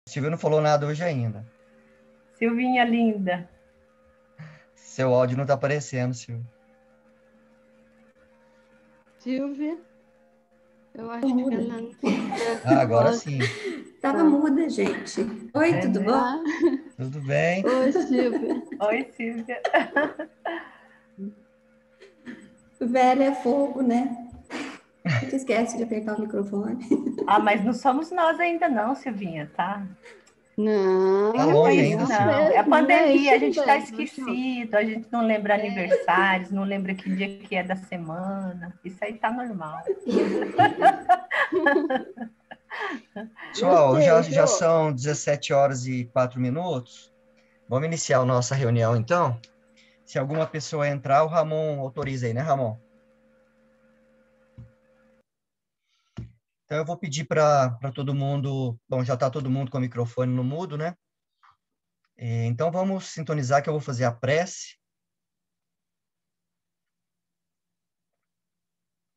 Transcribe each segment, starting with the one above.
Silvia não falou nada hoje ainda. Silvinha linda. Seu áudio não está aparecendo, Silvia. Silvia, eu acho que ela não Ah, agora gosta. sim. Tava muda, gente. Oi, tudo bom? Ah, Tudo bem? oi, Silvia. Oi, Silvia. Velho é fogo, né? A gente esquece de apertar o microfone. Ah, mas não somos nós ainda não, Silvinha, tá? Não, Tá Fica com longe isso, ainda, não, Silvia. não. É a não é pandemia, a isso gente está mesmo, João. esquecido, a gente não lembra aniversários, não lembra que dia que é da semana. Isso aí tá normal. Eu Pessoal, sei, já João. são 17 horas e 4 minutos. Vamos iniciar a nossa reunião, então? Se alguma pessoa entrar, o Ramon autoriza aí, né, Ramon? Então, eu vou pedir para todo mundo... Bom, já está todo mundo com o microfone no mudo, né? Então, vamos sintonizar que eu vou fazer a prece.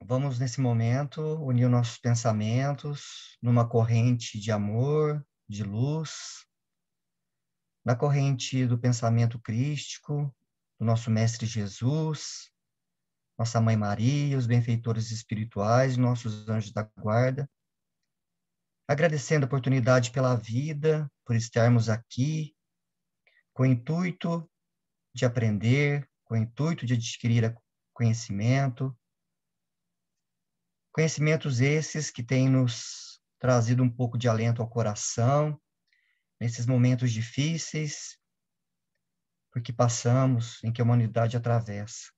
Vamos, nesse momento, unir os nossos pensamentos numa corrente de amor, de luz, na corrente do pensamento crístico, do nosso Mestre Jesus, nossa Mãe Maria, os benfeitores espirituais, nossos anjos da guarda, agradecendo a oportunidade pela vida, por estarmos aqui, com o intuito de aprender, com o intuito de adquirir conhecimento, conhecimentos esses que têm nos trazido um pouco de alento ao coração, nesses momentos difíceis, porque passamos, em que a humanidade atravessa.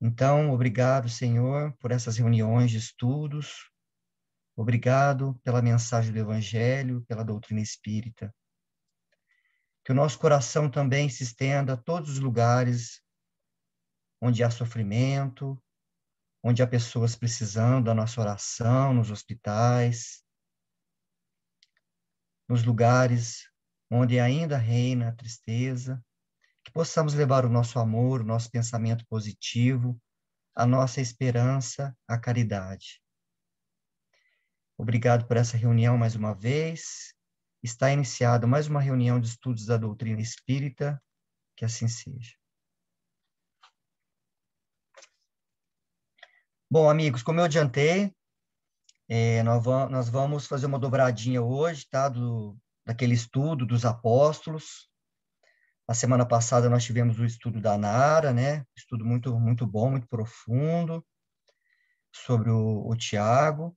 Então, obrigado, Senhor, por essas reuniões de estudos, obrigado pela mensagem do Evangelho, pela doutrina espírita. Que o nosso coração também se estenda a todos os lugares onde há sofrimento, onde há pessoas precisando da nossa oração, nos hospitais, nos lugares onde ainda reina a tristeza, que possamos levar o nosso amor, o nosso pensamento positivo, a nossa esperança, a caridade. Obrigado por essa reunião mais uma vez. Está iniciada mais uma reunião de estudos da doutrina espírita, que assim seja. Bom, amigos, como eu adiantei, nós vamos fazer uma dobradinha hoje, tá? Daquele estudo dos apóstolos. A semana passada nós tivemos o estudo da Nara, né? Estudo muito, muito bom, muito profundo, sobre o Tiago.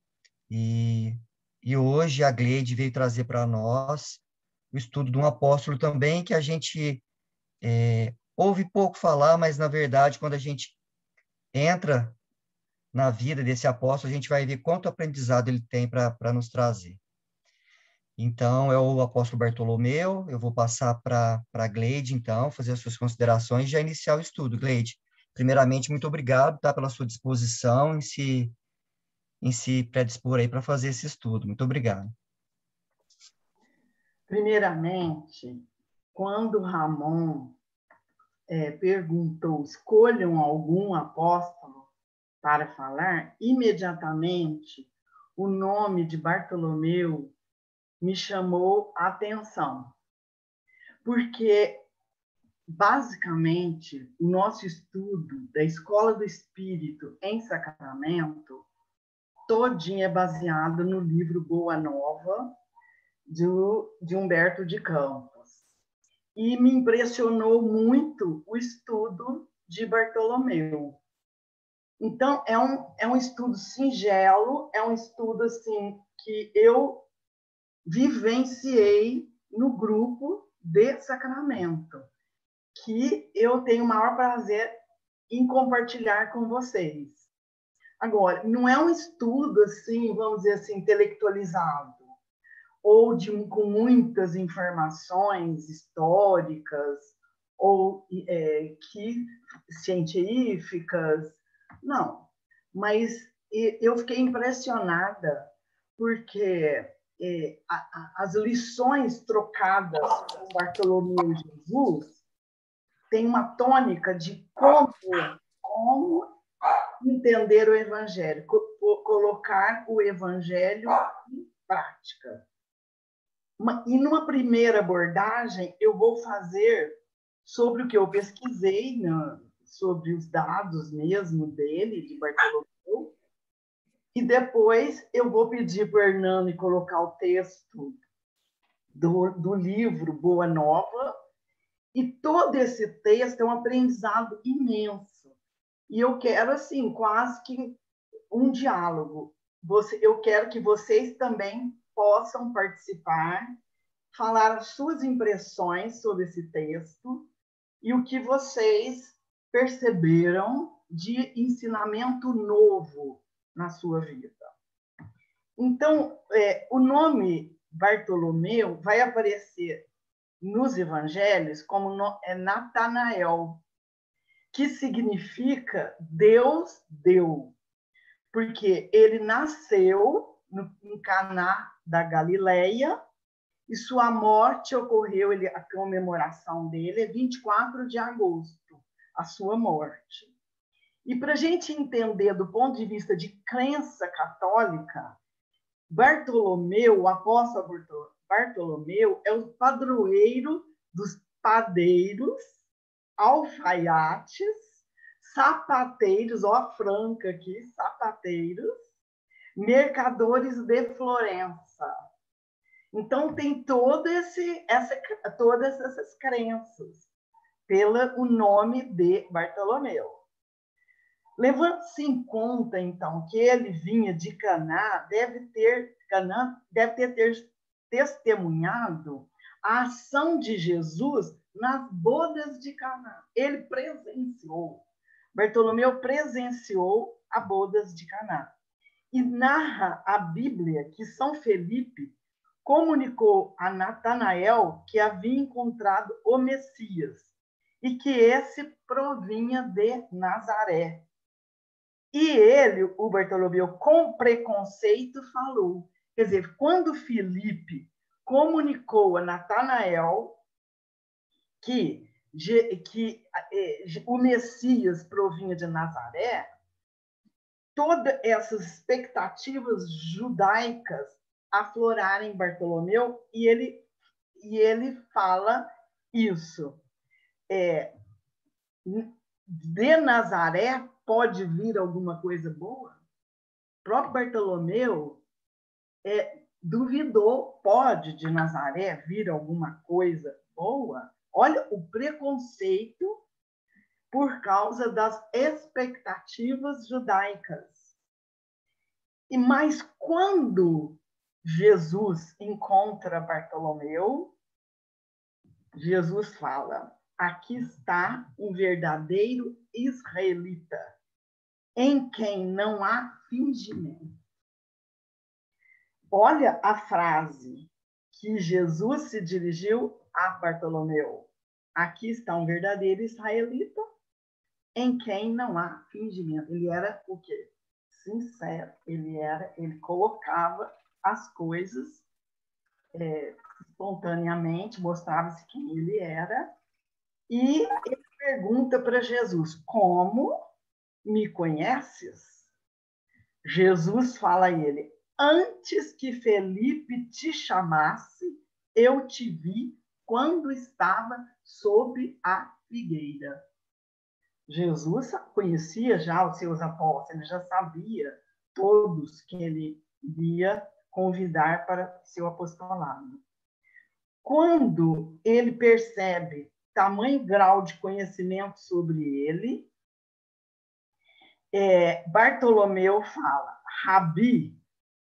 E hoje a Gleide veio trazer para nós o estudo de um apóstolo também, que a gente ouve pouco falar, mas, na verdade, quando a gente entra na vida desse apóstolo, a gente vai ver quanto aprendizado ele tem para nos trazer. Então, é o apóstolo Bartolomeu. Eu vou passar para a Gleide, então, fazer as suas considerações e já iniciar o estudo. Gleide, primeiramente, muito obrigado, tá, pela sua disposição em se predispor aí para fazer esse estudo. Muito obrigado. Primeiramente, quando Ramon perguntou, escolham algum apóstolo para falar, imediatamente o nome de Bartolomeu me chamou a atenção, porque, basicamente, o nosso estudo da Escola do Espírito em Sacramento todinho é baseado no livro Boa Nova, de Humberto de Campos. E me impressionou muito o estudo de Bartolomeu. Então, é um estudo singelo, é um estudo assim, que eu vivenciei no grupo de Sacramento, que eu tenho o maior prazer em compartilhar com vocês. Agora, não é um estudo assim, vamos dizer assim, intelectualizado, ou com muitas informações históricas ou científicas, não. Mas eu fiquei impressionada porque as lições trocadas com Bartolomeu e Jesus têm uma tônica de como entender o Evangelho, colocar o Evangelho em prática. E numa primeira abordagem, eu vou fazer sobre o que eu pesquisei, né, sobre os dados mesmo dele, de Bartolomeu, e depois eu vou pedir para o Hernani colocar o texto do livro Boa Nova, e todo esse texto é um aprendizado imenso. E eu quero, assim, quase que um diálogo. Eu quero que vocês também possam participar, falar as suas impressões sobre esse texto e o que vocês perceberam de ensinamento novo na sua vida. Então, o nome Bartolomeu vai aparecer nos evangelhos como Natanael, que significa Deus deu, porque ele nasceu em Caná da Galileia e sua morte ocorreu, a comemoração dele é 24 de agosto, a sua morte. E para a gente entender do ponto de vista de crença católica, Bartolomeu, o apóstolo Bartolomeu, é o padroeiro dos padeiros, alfaiates, sapateiros, ó a franca aqui, sapateiros, mercadores de Florença. Então, tem todas essas crenças pelo nome de Bartolomeu. Levando-se em conta, então, que ele vinha de Caná, deve ter testemunhado a ação de Jesus nas bodas de Caná. Ele presenciou. Bartolomeu presenciou as bodas de Caná. E narra a Bíblia que São Felipe comunicou a Natanael que havia encontrado o Messias e que esse provinha de Nazaré. E ele, o Bartolomeu, com preconceito, falou. Quer dizer, quando Felipe comunicou a Natanael que o Messias provinha de Nazaré, todas essas expectativas judaicas afloraram em Bartolomeu e ele fala isso. De Nazaré pode vir alguma coisa boa? O próprio Bartolomeu duvidou, pode de Nazaré vir alguma coisa boa? Olha o preconceito por causa das expectativas judaicas. Mas quando Jesus encontra Bartolomeu, Jesus fala: aqui está um verdadeiro israelita, em quem não há fingimento. Olha a frase que Jesus se dirigiu a Bartolomeu. Aqui está um verdadeiro israelita, em quem não há fingimento. Ele era o quê? Sincero. Ele colocava as coisas espontaneamente, mostrava-se quem ele era, e ele pergunta para Jesus: como me conheces? Jesus fala a ele: antes que Felipe te chamasse, eu te vi quando estava sob a figueira. Jesus conhecia já os seus apóstolos, ele já sabia todos que ele iria convidar para seu apostolado. Quando ele percebe tamanho grau de conhecimento sobre ele, Bartolomeu fala: Rabi,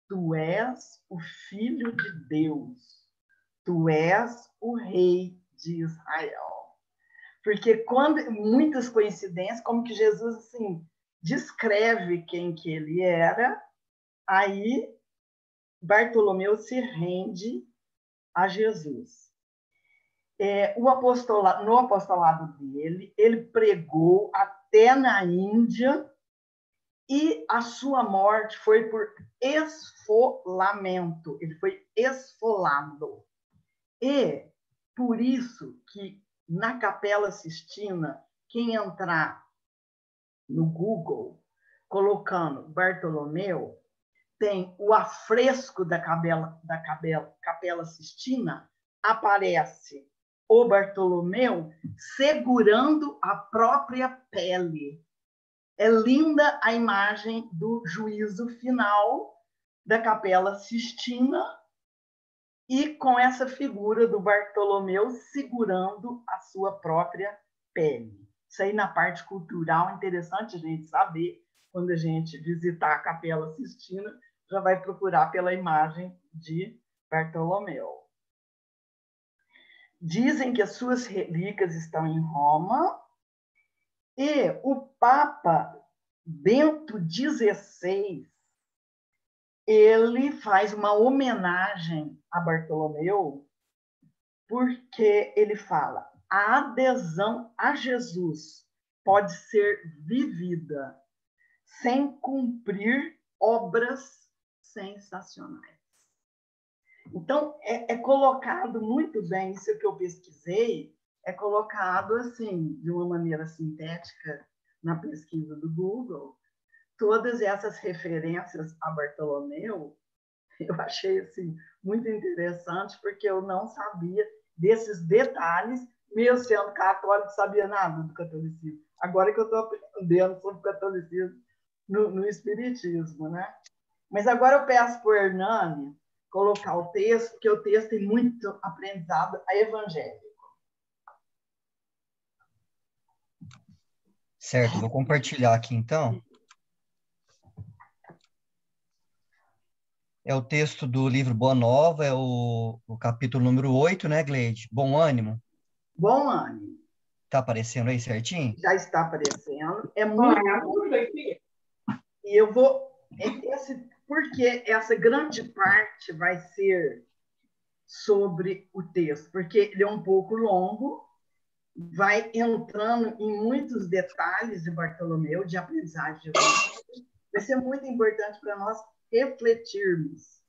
tu és o Filho de Deus, tu és o Rei de Israel. Porque quando muitas coincidências, como que Jesus assim descreve quem que ele era, aí Bartolomeu se rende a Jesus. No apostolado dele, ele pregou até na Índia e a sua morte foi por esfolamento. Ele foi esfolado. E por isso que na Capela Sistina, quem entrar no Google colocando Bartolomeu, tem o afresco da Capela Sistina, aparece o Bartolomeu segurando a própria pele. É linda a imagem do juízo final da Capela Sistina e com essa figura do Bartolomeu segurando a sua própria pele. Isso aí na parte cultural é interessante a gente saber, quando a gente visitar a Capela Sistina, já vai procurar pela imagem de Bartolomeu. Dizem que as suas relíquias estão em Roma e o Papa Bento XVI, ele faz uma homenagem a Bartolomeu porque ele fala: a adesão a Jesus pode ser vivida sem cumprir obras sensacionais. Então, é colocado muito bem, isso que eu pesquisei, é colocado assim, de uma maneira sintética na pesquisa do Google, todas essas referências a Bartolomeu, eu achei assim, muito interessante, porque eu não sabia desses detalhes, mesmo sendo católico, não sabia nada do catolicismo. Agora que eu estou aprendendo sobre o catolicismo no Espiritismo, né? Mas agora eu peço para o Hernani colocar o texto, porque o texto tem muito aprendizado evangélico. Certo, vou compartilhar aqui então. É o texto do livro Boa Nova, é o capítulo número 8, né, Gleide? Bom ânimo. Bom ânimo. Tá aparecendo aí certinho? Já está aparecendo. É muito. E eu vou. Porque essa grande parte vai ser sobre o texto, porque ele é um pouco longo, vai entrando em muitos detalhes de Bartolomeu, de aprendizagem de evangelho. Vai ser muito importante para nós refletirmos,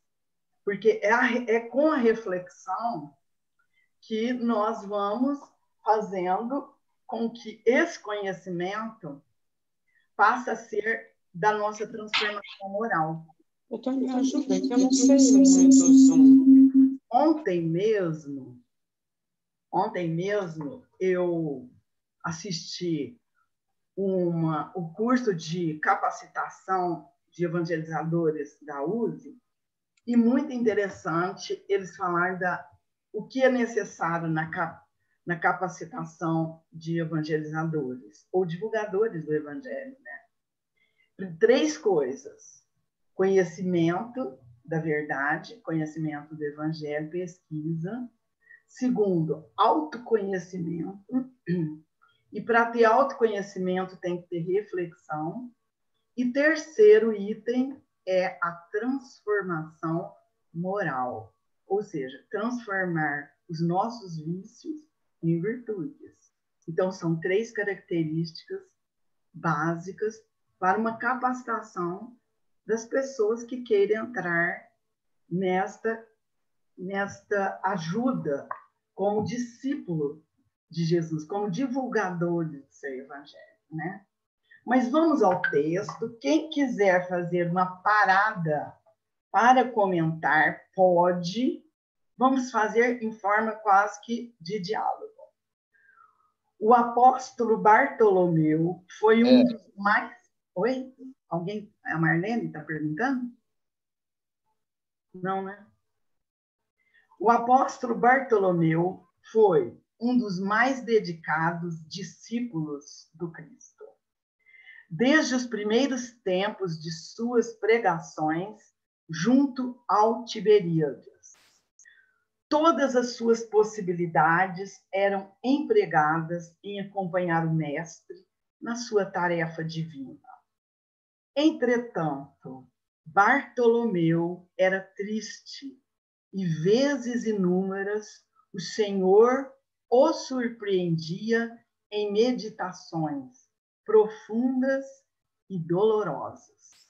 porque é com a reflexão que nós vamos fazendo com que esse conhecimento passe a ser da nossa transformação moral. Então, me ajuda, que eu não sei muito o Zoom. Ontem mesmo, eu assisti o curso de capacitação de evangelizadores da USE, e muito interessante eles falarem o que é necessário na capacitação de evangelizadores, ou divulgadores do evangelho, né? 3 coisas: conhecimento da verdade, conhecimento do evangelho, pesquisa. Segundo, autoconhecimento. E para ter autoconhecimento tem que ter reflexão. E terceiro item é a transformação moral, ou seja, transformar os nossos vícios em virtudes. Então, são 3 características básicas para uma capacitação das pessoas que queiram entrar nesta ajuda como discípulo de Jesus, como divulgador do seu evangelho, né? Mas vamos ao texto. Quem quiser fazer uma parada para comentar, pode. Vamos fazer em forma quase que de diálogo. O apóstolo Bartolomeu foi um dos mais... Oi? Alguém? A Marlene está perguntando? Não, né? O apóstolo Bartolomeu foi um dos mais dedicados discípulos do Cristo. Desde os primeiros tempos de suas pregações junto ao Tiberíades, todas as suas possibilidades eram empregadas em acompanhar o Mestre na sua tarefa divina. Entretanto, Bartolomeu era triste e, vezes inúmeras, o Senhor o surpreendia em meditações profundas e dolorosas.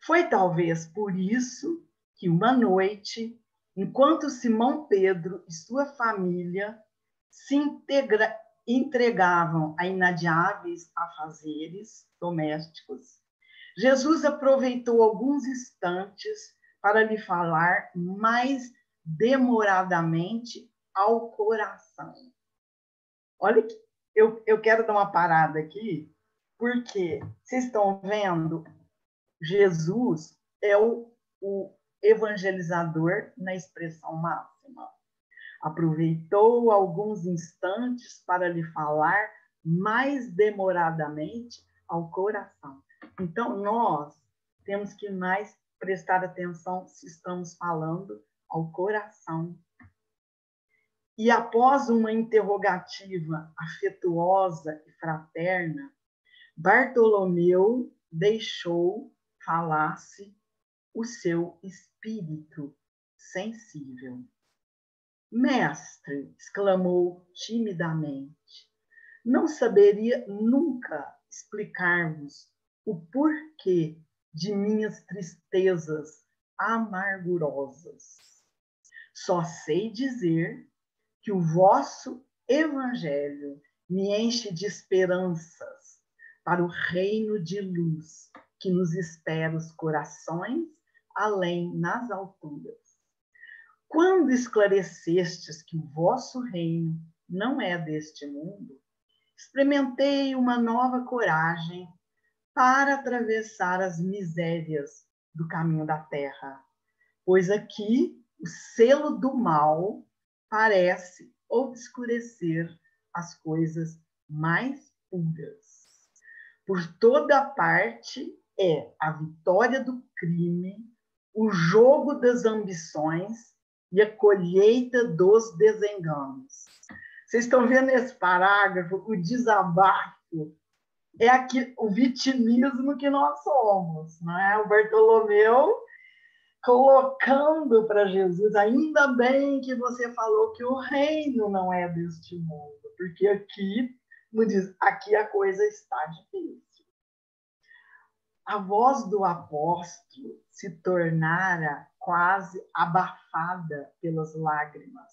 Foi talvez por isso que uma noite, enquanto Simão Pedro e sua família se entregavam a inadiáveis afazeres domésticos, Jesus aproveitou alguns instantes para lhe falar mais demoradamente ao coração. Olha, eu quero dar uma parada aqui, porque vocês estão vendo, Jesus é o evangelizador na expressão máxima. Aproveitou alguns instantes para lhe falar mais demoradamente ao coração. Então, nós temos que mais prestar atenção se estamos falando ao coração. E após uma interrogativa afetuosa e fraterna, Bartolomeu deixou falar-se o seu espírito sensível. Mestre, exclamou timidamente, não saberia nunca explicar-vos o porquê de minhas tristezas amargurosas. Só sei dizer que o vosso evangelho me enche de esperanças para o reino de luz que nos espera os corações além nas alturas. Quando esclarecestes que o vosso reino não é deste mundo, experimentei uma nova coragem para atravessar as misérias do caminho da terra, pois aqui o selo do mal parece obscurecer as coisas mais puras. Por toda parte é a vitória do crime, o jogo das ambições e a colheita dos desenganos. Vocês estão vendo esse parágrafo, o desabafo, é aqui, o vitimismo que nós somos, não é? O Bartolomeu colocando para Jesus, ainda bem que você falou que o reino não é deste mundo, porque aqui, como diz, aqui a coisa está difícil. A voz do apóstolo se tornara quase abafada pelas lágrimas.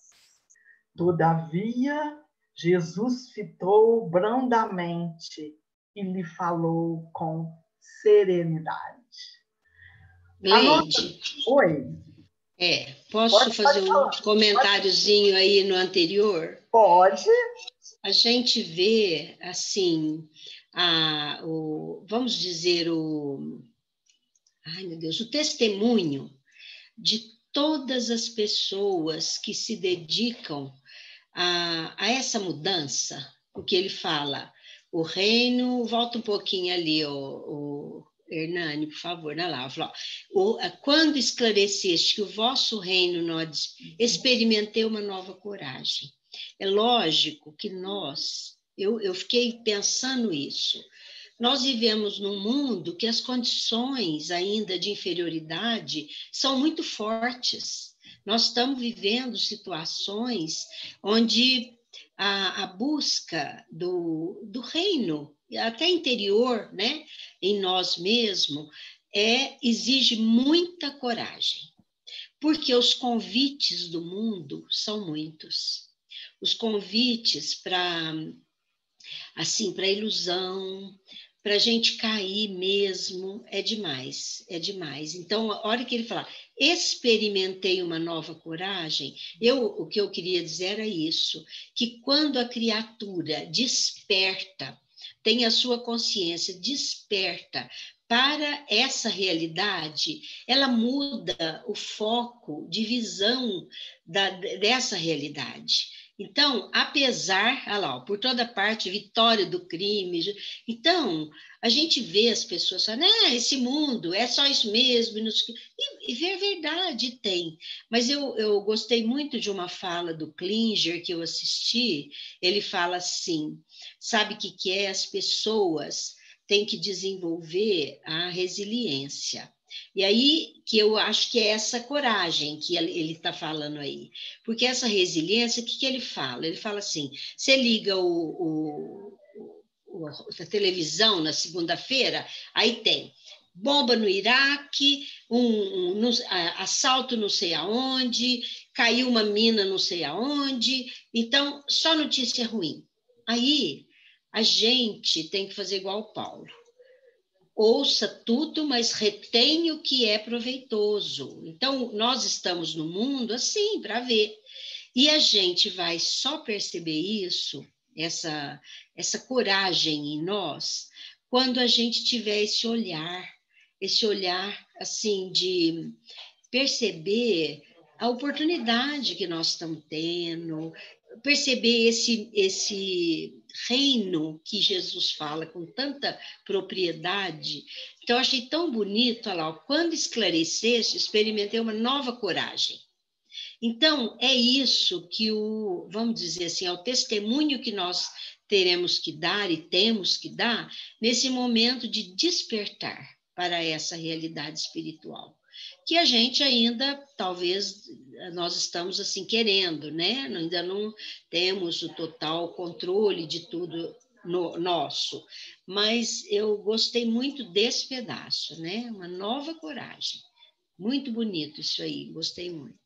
Todavia, Jesus fitou brandamente e lhe falou com serenidade. Leide. Oi. Posso fazer um comentáriozinho aí no anterior? Pode. A gente vê, assim, vamos dizer, ai, meu Deus, o testemunho de todas as pessoas que se dedicam a essa mudança, o que ele fala, o reino, volta um pouquinho ali, o Hernani, por favor, olha lá, quando esclareceste que o vosso reino não experimentei uma nova coragem. É lógico que eu fiquei pensando isso, nós vivemos num mundo que as condições ainda de inferioridade são muito fortes. Nós estamos vivendo situações onde a busca do reino, até interior, né, em nós mesmos, exige muita coragem, porque os convites do mundo são muitos. Os convites para ilusão, para a gente cair mesmo, é demais, é demais. Então, a hora que ele fala, experimentei uma nova coragem, o que eu queria dizer era isso, que quando a criatura desperta, tem a sua consciência, desperta para essa realidade, ela muda o foco de visão dessa realidade. Então, apesar, olha lá, por toda parte, vitória do crime. Então, a gente vê as pessoas falando, esse mundo é só isso mesmo. E é verdade, tem. Mas eu gostei muito de uma fala do Klinger que eu assisti. Ele fala assim, sabe o que é? As pessoas têm que desenvolver a resiliência. E aí que eu acho que é essa coragem que ele está falando aí. Porque essa resiliência, o que ele fala? Ele fala assim, você liga a televisão na segunda-feira, aí tem bomba no Iraque, assalto não sei aonde, caiu uma mina não sei aonde, então só notícia ruim. Aí a gente tem que fazer igual o Paulo. ouça tudo, mas retenha o que é proveitoso. Então, nós estamos no mundo assim, para ver. E a gente vai só perceber isso, essa coragem em nós, quando a gente tiver esse olhar assim de perceber a oportunidade que nós estamos tendo, perceber esse reino que Jesus fala com tanta propriedade. Então, eu achei tão bonito, olha lá, quando esclarecesse, experimentei uma nova coragem. Então, é isso que vamos dizer assim, é o testemunho que nós teremos que dar e temos que dar nesse momento de despertar para essa realidade espiritual, que a gente ainda, talvez, nós estamos assim querendo, né? Ainda não temos o total controle de tudo nosso, mas eu gostei muito desse pedaço, né? Uma nova coragem. Muito bonito isso aí, gostei muito.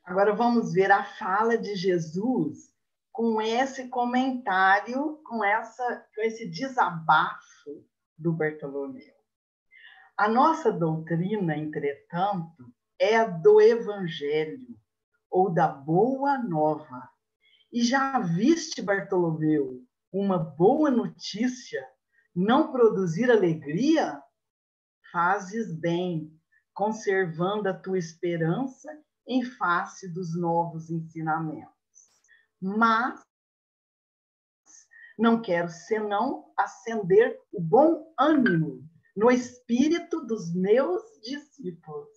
Agora vamos ver a fala de Jesus com esse comentário, com esse desabafo do Bartolomeu. A nossa doutrina, entretanto, é a do Evangelho, ou da Boa Nova. E já viste, Bartolomeu, uma boa notícia não produzir alegria? Fazes bem, conservando a tua esperança em face dos novos ensinamentos. Mas não quero senão acender o bom ânimo no espírito dos meus discípulos.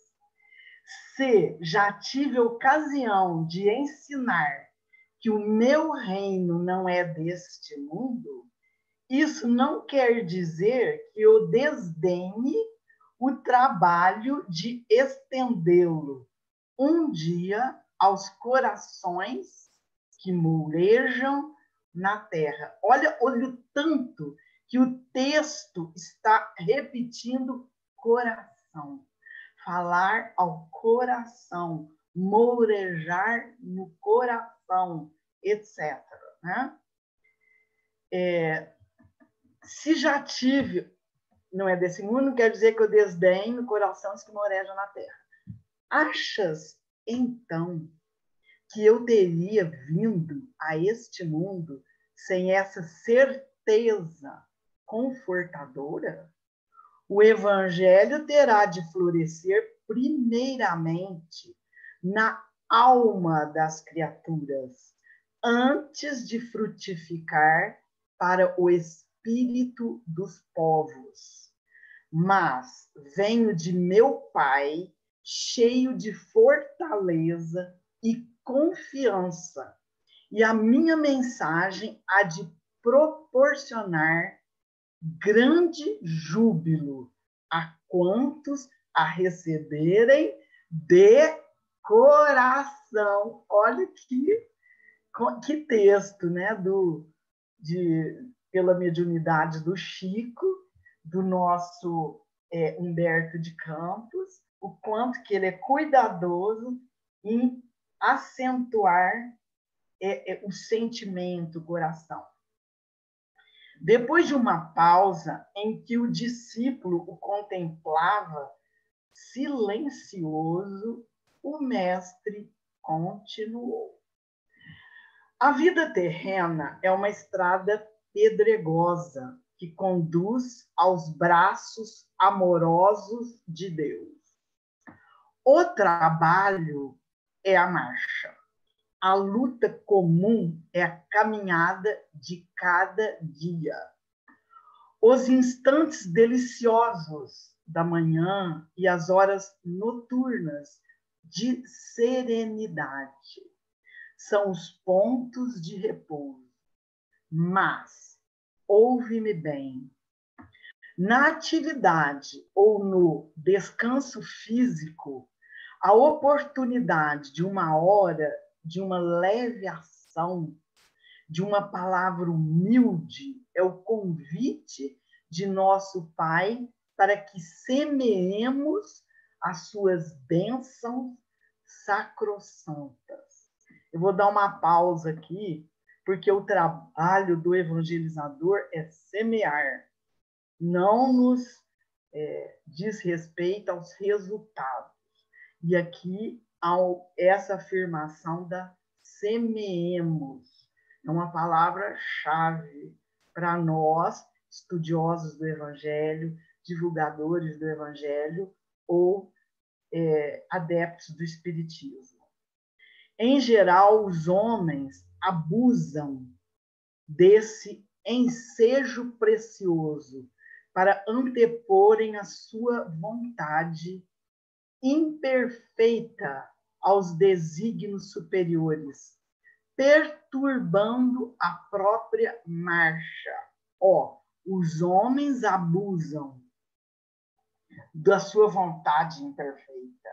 Se já tive ocasião de ensinar que o meu reino não é deste mundo, isso não quer dizer que eu desdenhe o trabalho de estendê-lo um dia aos corações que mourejam na terra. Olha o tanto que o texto está repetindo coração. Falar ao coração, mourejar no coração, etc. Né? Se já tive, não é desse mundo, não quer dizer que eu desdenho corações que mourejam na terra. Achas, então, que eu teria vindo a este mundo sem essa certeza confortadora? O Evangelho terá de florescer primeiramente na alma das criaturas, antes de frutificar para o espírito dos povos. Mas venho de meu Pai, cheio de fortaleza e confiança, e a minha mensagem há de proporcionar grande júbilo a quantos a receberem de coração. Olha que texto, né? Pela mediunidade do Chico, do nosso Humberto de Campos, o quanto que ele é cuidadoso em acentuar o sentimento, o coração. Depois de uma pausa em que o discípulo o contemplava silencioso, o mestre continuou. A vida terrena é uma estrada pedregosa que conduz aos braços amorosos de Deus. O trabalho é a marcha. A luta comum é a caminhada de cada dia. Os instantes deliciosos da manhã e as horas noturnas de serenidade são os pontos de repouso. Mas, ouve-me bem, na atividade ou no descanso físico, a oportunidade de uma hora, de uma leve ação, de uma palavra humilde, é o convite de nosso Pai para que semeemos as suas bênçãos sacrossantas. Eu vou dar uma pausa aqui, porque o trabalho do evangelizador é semear. Não nos diz respeito aos resultados. E aqui há essa afirmação da semeemos. É uma palavra-chave para nós, estudiosos do Evangelho, divulgadores do Evangelho ou adeptos do Espiritismo. Em geral, os homens abusam desse ensejo precioso para anteporem a sua vontade imperfeita aos desígnios superiores, perturbando a própria marcha. Os homens abusam da sua vontade imperfeita.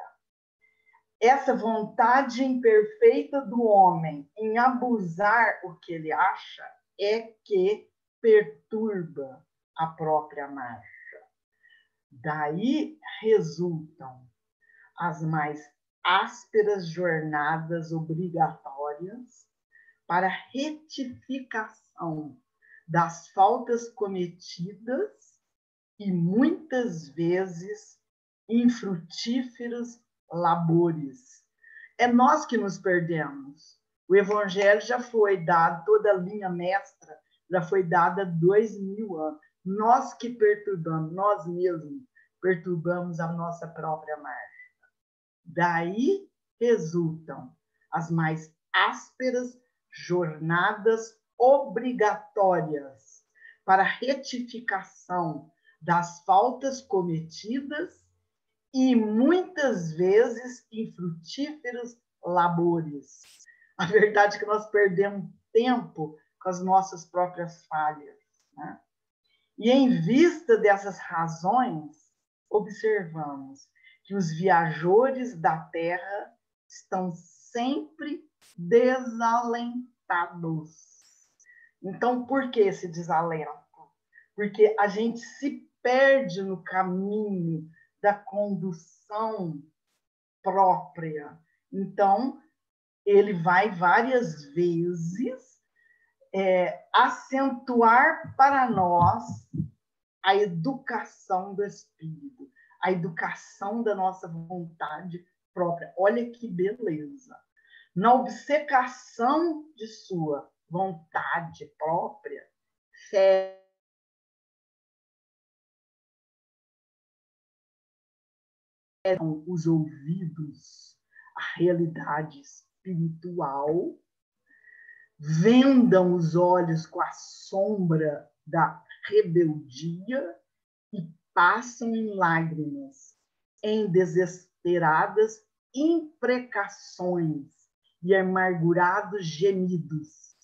Essa vontade imperfeita do homem em abusar o que ele acha é que perturba a própria marcha. Daí resultam as mais ásperas jornadas obrigatórias para retificação das faltas cometidas e muitas vezes infrutíferos labores. É nós que nos perdemos. O Evangelho já foi dado, toda a linha mestra já foi dada há 2000 anos. Nós que perturbamos, nós mesmos perturbamos a nossa própria marcha. Daí resultam as mais ásperas jornadas obrigatórias para retificação das faltas cometidas e muitas vezes infrutíferos labores. A verdade é que nós perdemos tempo com as nossas próprias falhas, né? E em vista dessas razões, observamos que os viajores da Terra estão sempre desalentados. Então, por que esse desalento? Porque a gente se perde no caminho da condução própria. Então, ele vai várias vezes acentuar para nós a educação do espírito, a educação da nossa vontade própria. Olha que beleza! Na obcecação de sua vontade própria, feram os ouvidos à realidade espiritual, vendam os olhos com a sombra da rebeldia e passam em lágrimas, em desesperadas imprecações e amargurados gemidos,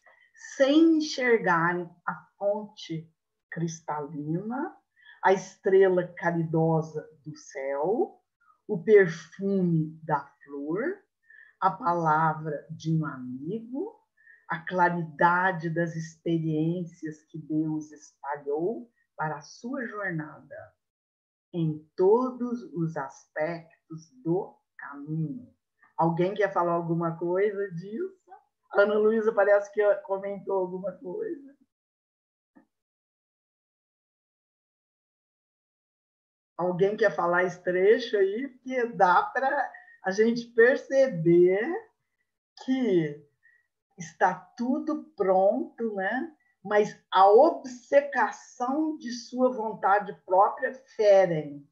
sem enxergarem a fonte cristalina, a estrela caridosa do céu, o perfume da flor, a palavra de um amigo, a claridade das experiências que Deus espalhou para a sua jornada em todos os aspectos do caminho. Alguém quer falar alguma coisa disso? Ana Luísa parece que comentou alguma coisa. Alguém quer falar esse trecho aí? Porque dá para a gente perceber que está tudo pronto, né? Mas a obcecação de sua vontade própria ferem.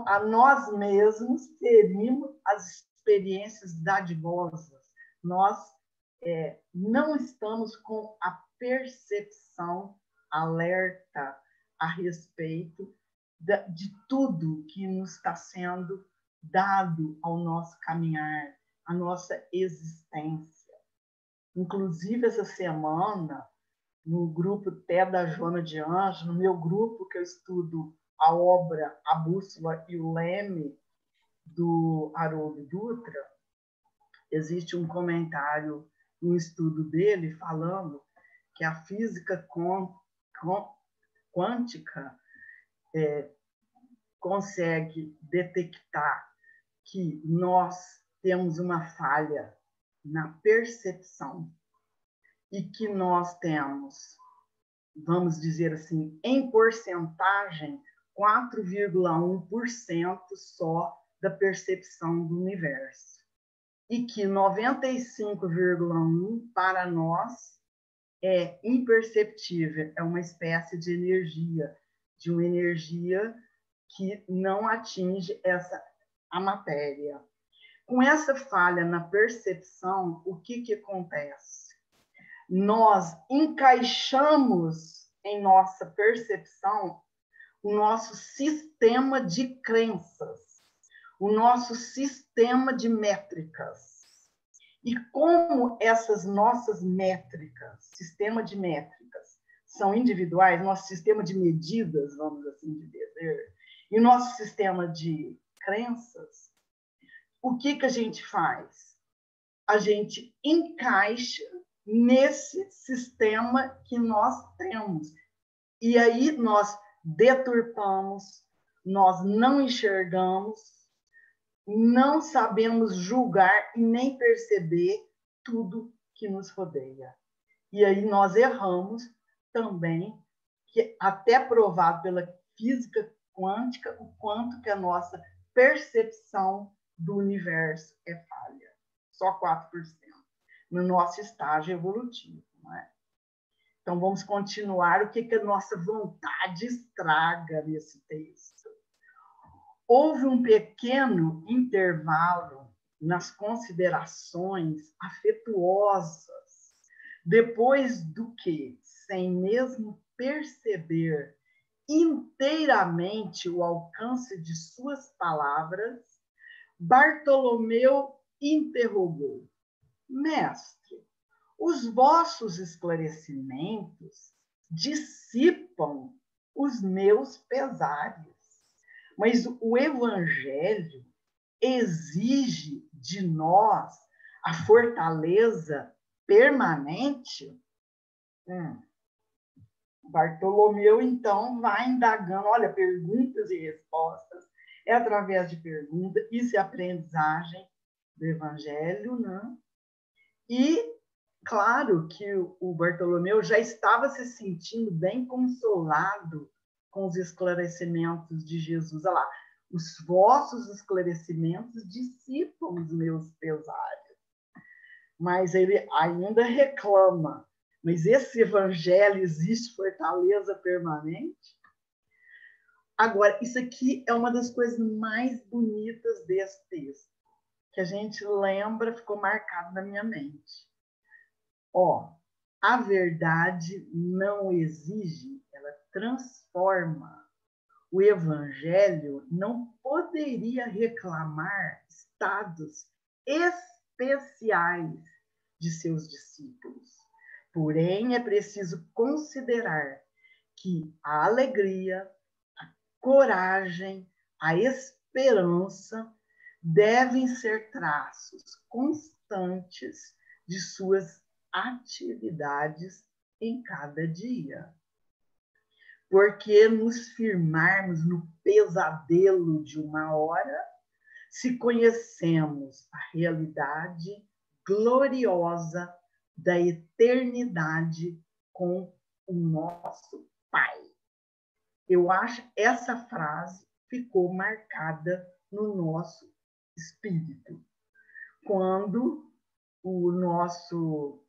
A nós mesmos ferimos as experiências dadivosas. Nós não estamos com a percepção alerta a respeito de tudo que nos está sendo dado ao nosso caminhar, à nossa existência. Inclusive, essa semana, no grupo Té da Joana de Anjos, no meu grupo que eu estudo a obra A Bússola e o Leme, do Haroldo Dutra, existe um comentário, um estudo dele, falando que a física quântica consegue detectar que nós temos uma falha na percepção e que nós temos, vamos dizer assim, em porcentagem, 4,1% só da percepção do universo. E que 95,1% para nós é imperceptível, é uma espécie de energia que não atinge a matéria. Com essa falha na percepção, o que acontece? Nós encaixamos em nossa percepção o nosso sistema de crenças, o nosso sistema de métricas. E como essas nossas métricas, sistema de métricas, são individuais, nosso sistema de medidas, vamos assim dizer, e o nosso sistema de crenças, o que a gente faz? A gente encaixa nesse sistema que nós temos. E aí nós deturpamos, nós não enxergamos, não sabemos julgar e nem perceber tudo que nos rodeia. E aí nós erramos também, que até provado pela física quântica, o quanto que a nossa percepção do universo é falha. Só 4% no nosso estágio evolutivo. Não é? Então, vamos continuar o que a nossa vontade estraga nesse texto. Houve um pequeno intervalo nas considerações afetuosas, depois do que, sem mesmo perceber inteiramente o alcance de suas palavras, Bartolomeu interrogou: Mestre, os vossos esclarecimentos dissipam os meus pesares, mas o Evangelho exige de nós a fortaleza permanente? Bartolomeu, então, vai indagando, olha, perguntas e respostas, é através de perguntas, isso é aprendizagem do Evangelho, né? E, claro, que o Bartolomeu já estava se sentindo bem consolado com os esclarecimentos de Jesus. Olha lá, os vossos esclarecimentos dissipam os meus pesares. Mas ele ainda reclama, mas esse evangelho existe fortaleza permanente? Agora, isso aqui é uma das coisas mais bonitas desse texto, que a gente lembra, ficou marcado na minha mente. A verdade não exige, ela transforma. O evangelho não poderia reclamar estados especiais de seus discípulos. Porém, é preciso considerar que a alegria, a coragem, a esperança devem ser traços constantes de suas atividades em cada dia. Porque nos firmarmos no pesadelo de uma hora, se conhecemos a realidade gloriosa da eternidade com o nosso Pai. Eu acho que essa frase ficou marcada no nosso espírito. Quando o nosso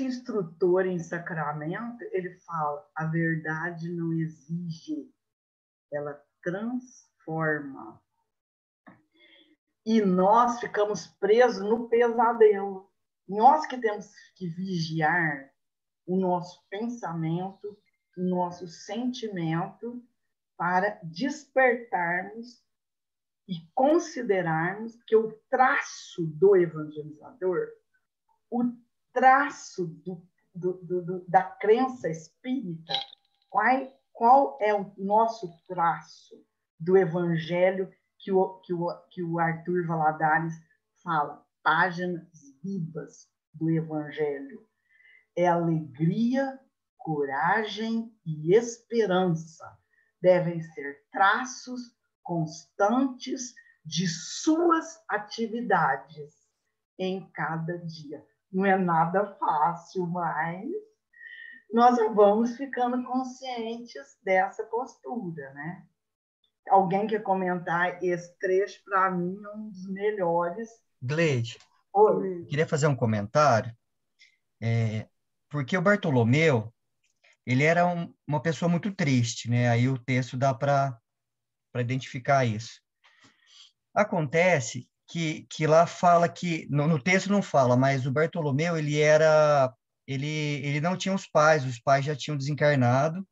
instrutor em sacramento, ele fala, a verdade não exige, ela transforma. E nós ficamos presos no pesadelo. Nós que temos que vigiar o nosso pensamento, o nosso sentimento, para despertarmos e considerarmos que o traço do evangelizador, o traço da crença espírita, qual é o nosso traço do evangelho que o Arthur Valadares fala, páginas vivas do evangelho? É alegria, coragem e esperança. Devem ser traços constantes de suas atividades em cada dia. Não é nada fácil, mas nós vamos ficando conscientes dessa postura, né? Alguém quer comentar esse trecho? Para mim, é um dos melhores. Gleide, Oi. queria fazer um comentário, porque o Bartolomeu, ele era uma pessoa muito triste, né? Aí o texto dá para identificar isso. Acontece que lá fala que, no texto não fala, mas o Bartolomeu, ele não tinha os pais já tinham desencarnado,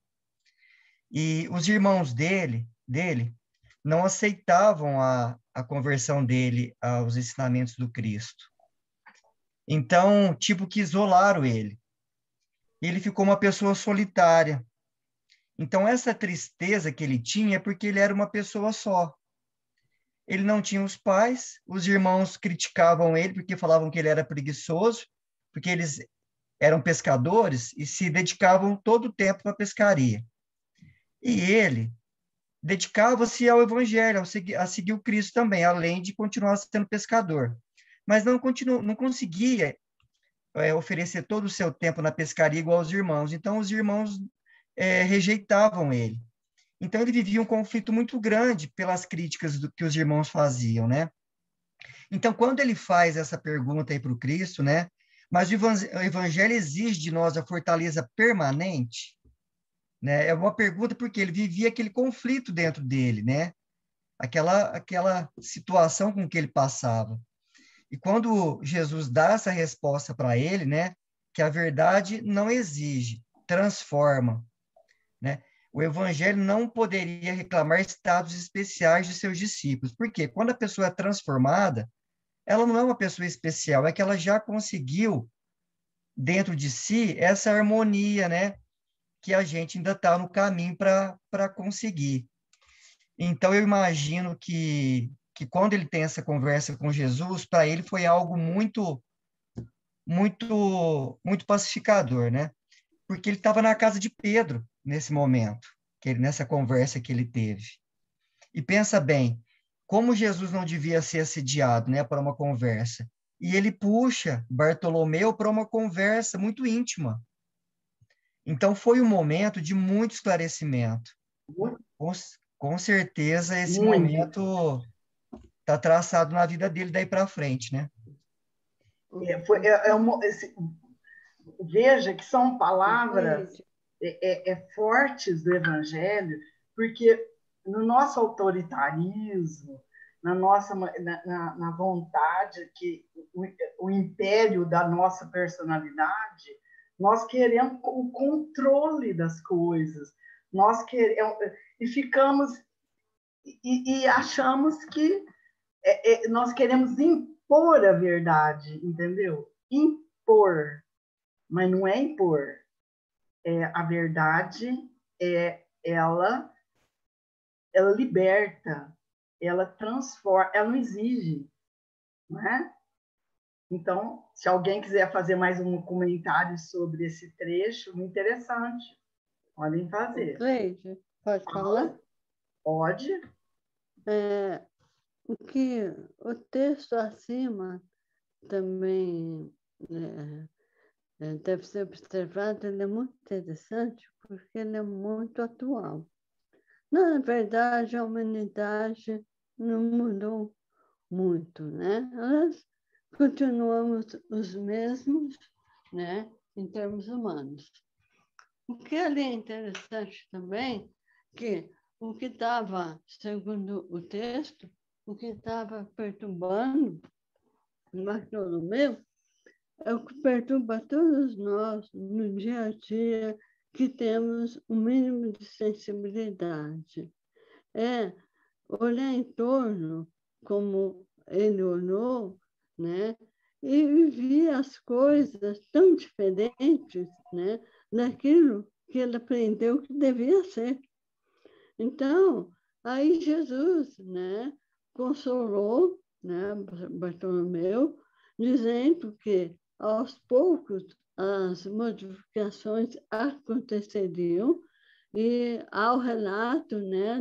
e os irmãos dele não aceitavam a conversão dele aos ensinamentos do Cristo. Então, tipo que isolaram ele. Ele ficou uma pessoa solitária. Então, essa tristeza que ele tinha é porque ele era uma pessoa só. Ele não tinha os pais, os irmãos criticavam ele porque falavam que ele era preguiçoso, porque eles eram pescadores e se dedicavam todo o tempo para a pescaria. E ele dedicava-se ao evangelho, a seguir o Cristo também, além de continuar sendo pescador. Mas não conseguia oferecer todo o seu tempo na pescaria igual aos irmãos. Então, os irmãos rejeitavam ele. Então, ele vivia um conflito muito grande pelas críticas que os irmãos faziam, né? Então, quando ele faz essa pergunta aí para o Cristo, né? Mas o evangelho exige de nós a fortaleza permanente, né? É uma pergunta porque ele vivia aquele conflito dentro dele, né? Aquela situação com que ele passava. E quando Jesus dá essa resposta para ele, né? Que a verdade não exige, transforma, né? O evangelho não poderia reclamar estados especiais de seus discípulos. Por quê? Quando a pessoa é transformada, ela não é uma pessoa especial, é que ela já conseguiu, dentro de si, essa harmonia, né? Que a gente ainda está no caminho para conseguir. Então, eu imagino que quando ele tem essa conversa com Jesus, para ele foi algo muito, muito, muito pacificador, né? Porque ele estava na casa de Pedro nesse momento, nessa conversa que ele teve. E pensa bem, como Jesus não devia ser assediado, né, para uma conversa. E ele puxa Bartolomeu para uma conversa muito íntima. Então, foi um momento de muito esclarecimento. Com certeza, esse momento está traçado na vida dele daí para frente, né? Veja que são palavras fortes do Evangelho, porque no nosso autoritarismo, na vontade, que o império da nossa personalidade, nós queremos o controle das coisas, nós queremos, e ficamos e achamos que nós queremos impor a verdade, entendeu? Impor, mas não é impor. A verdade ela liberta, ela transforma, ela não exige, não é? Então, se alguém quiser fazer mais um comentário sobre esse trecho, muito interessante, podem fazer. Cleide, pode falar? Pode. O texto acima também deve ser observado, ele é muito interessante porque ele é muito atual. Na verdade, a humanidade não mudou muito, né? Nós continuamos os mesmos, né, em termos humanos. O que ali é interessante também, que o que estava, segundo o texto, o que estava perturbando Bartolomeu é o que perturba todos nós no dia a dia, que temos um mínimo de sensibilidade. É olhar em torno, como ele olhou, né? E ver as coisas tão diferentes, né, daquilo que ele aprendeu que devia ser. Então, aí Jesus, né, consolou, né, Bartolomeu, dizendo que aos poucos as modificações aconteceriam e ao relato, né,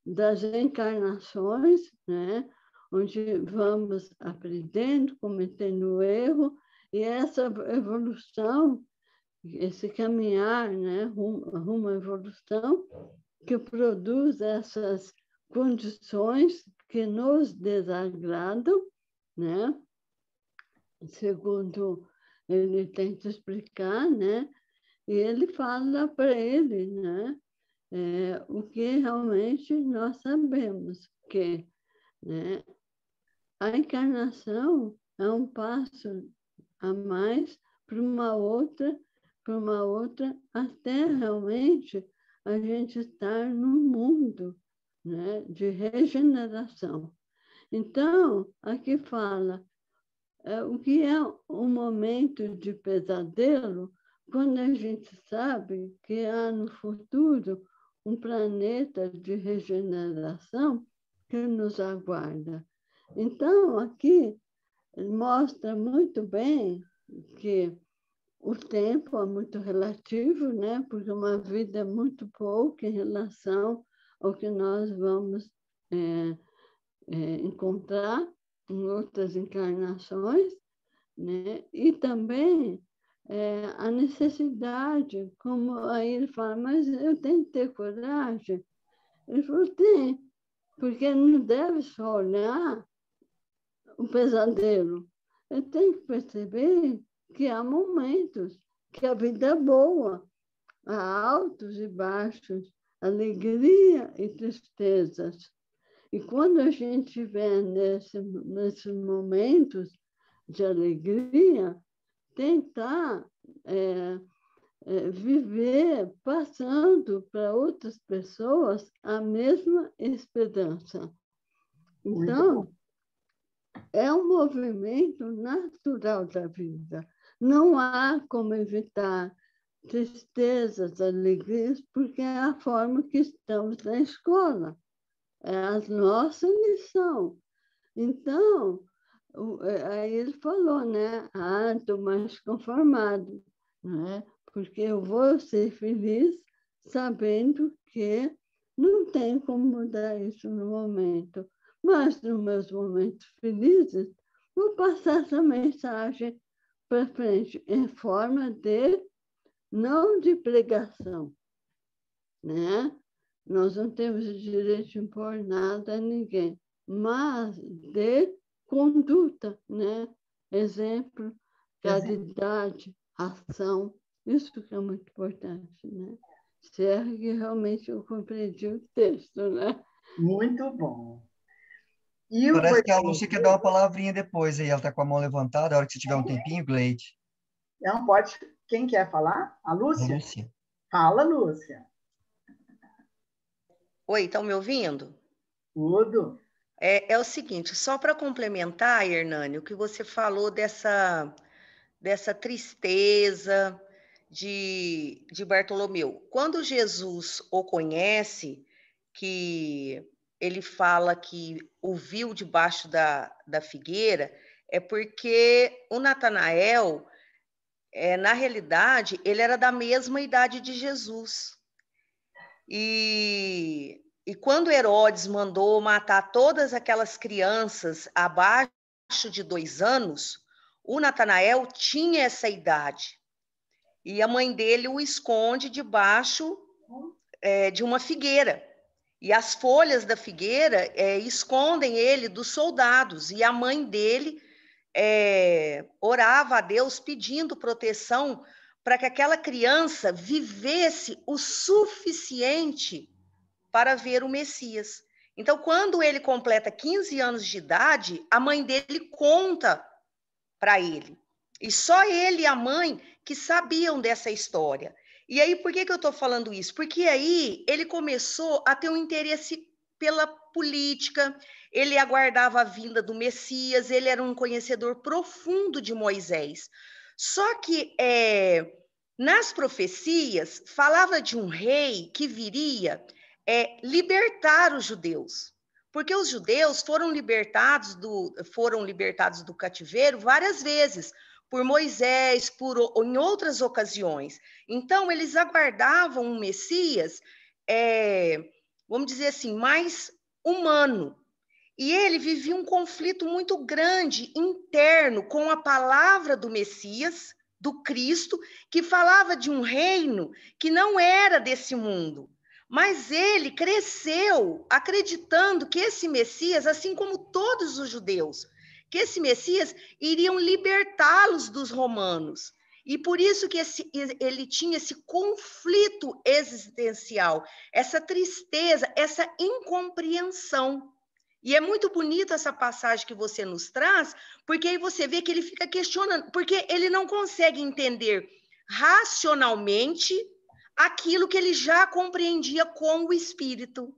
das encarnações, né, onde vamos aprendendo, cometendo erro, e essa evolução esse caminhar, né, rumo à evolução, que produz essas condições que nos desagradam, né? Segundo ele tenta explicar, né? E ele fala para ele, né? O que realmente nós sabemos, que, né, a encarnação é um passo a mais para uma outra, até realmente a gente estar num mundo, né, de regeneração. Então, aqui fala o que é um momento de pesadelo quando a gente sabe que há no futuro um planeta de regeneração que nos aguarda. Então, aqui mostra muito bem que o tempo é muito relativo, né? Porque uma vida é muito pouco em relação ao que nós vamos encontrar em outras encarnações, né? E também a necessidade, como aí ele fala, mas eu tenho que ter coragem. Ele falou, tem, porque não deve só olhar o pesadelo. Eu tenho que perceber que há momentos que a vida é boa, há altos e baixos, alegria e tristezas. E quando a gente vê nesses momentos de alegria, tentar viver passando para outras pessoas a mesma esperança. Então, é um movimento natural da vida. Não há como evitar tristezas, alegrias, porque é a forma que estamos na escola. É a nossa missão. Então, aí ele falou, né? Estou mais conformado, né? Porque eu vou ser feliz sabendo que não tem como mudar isso no momento. Mas, nos meus momentos felizes, vou passar essa mensagem para frente, em forma de, não de pregação, né? Nós não temos o direito de impor nada a ninguém, mas de conduta, né? Exemplo, caridade, ação, isso que é muito importante, né? Se é que realmente eu compreendi o texto, né? Muito bom. Parece que a Lúcia quer dar uma palavrinha depois aí, ela está com a mão levantada, a hora que você tiver um tempinho, Gleide. Não, pode. Quem quer falar? A Lúcia? A Lúcia. Fala, Lúcia. Oi, estão me ouvindo? Tudo. É o seguinte, só para complementar, Hernani, o que você falou dessa tristeza de Bartolomeu. Quando Jesus o conhece, que ele fala que o viu debaixo da figueira, é porque o Natanael, na realidade, ele era da mesma idade de Jesus. E quando Herodes mandou matar todas aquelas crianças abaixo de 2 anos, o Natanael tinha essa idade. E a mãe dele o esconde debaixo de uma figueira. E as folhas da figueira escondem ele dos soldados. E a mãe dele orava a Deus pedindo proteção para que aquela criança vivesse o suficiente para ver o Messias. Então, quando ele completa 15 anos de idade, a mãe dele conta para ele. E só ele e a mãe que sabiam dessa história. E aí, por que eu estou falando isso? Porque aí ele começou a ter um interesse pela política, ele aguardava a vinda do Messias, ele era um conhecedor profundo de Moisés. Só que nas profecias falava de um rei que viria libertar os judeus. Porque os judeus foram libertados do cativeiro várias vezes, por Moisés, em outras ocasiões. Então, eles aguardavam um Messias, vamos dizer assim, mais humano. E ele vivia um conflito muito grande interno com a palavra do Messias, do Cristo, que falava de um reino que não era desse mundo. Mas ele cresceu acreditando que esse Messias, assim como todos os judeus, que esse Messias iriam libertá-los dos romanos. E por isso que ele tinha esse conflito existencial, essa tristeza, essa incompreensão. E é muito bonito essa passagem que você nos traz, porque aí você vê que ele fica questionando, porque ele não consegue entender racionalmente aquilo que ele já compreendia com o Espírito.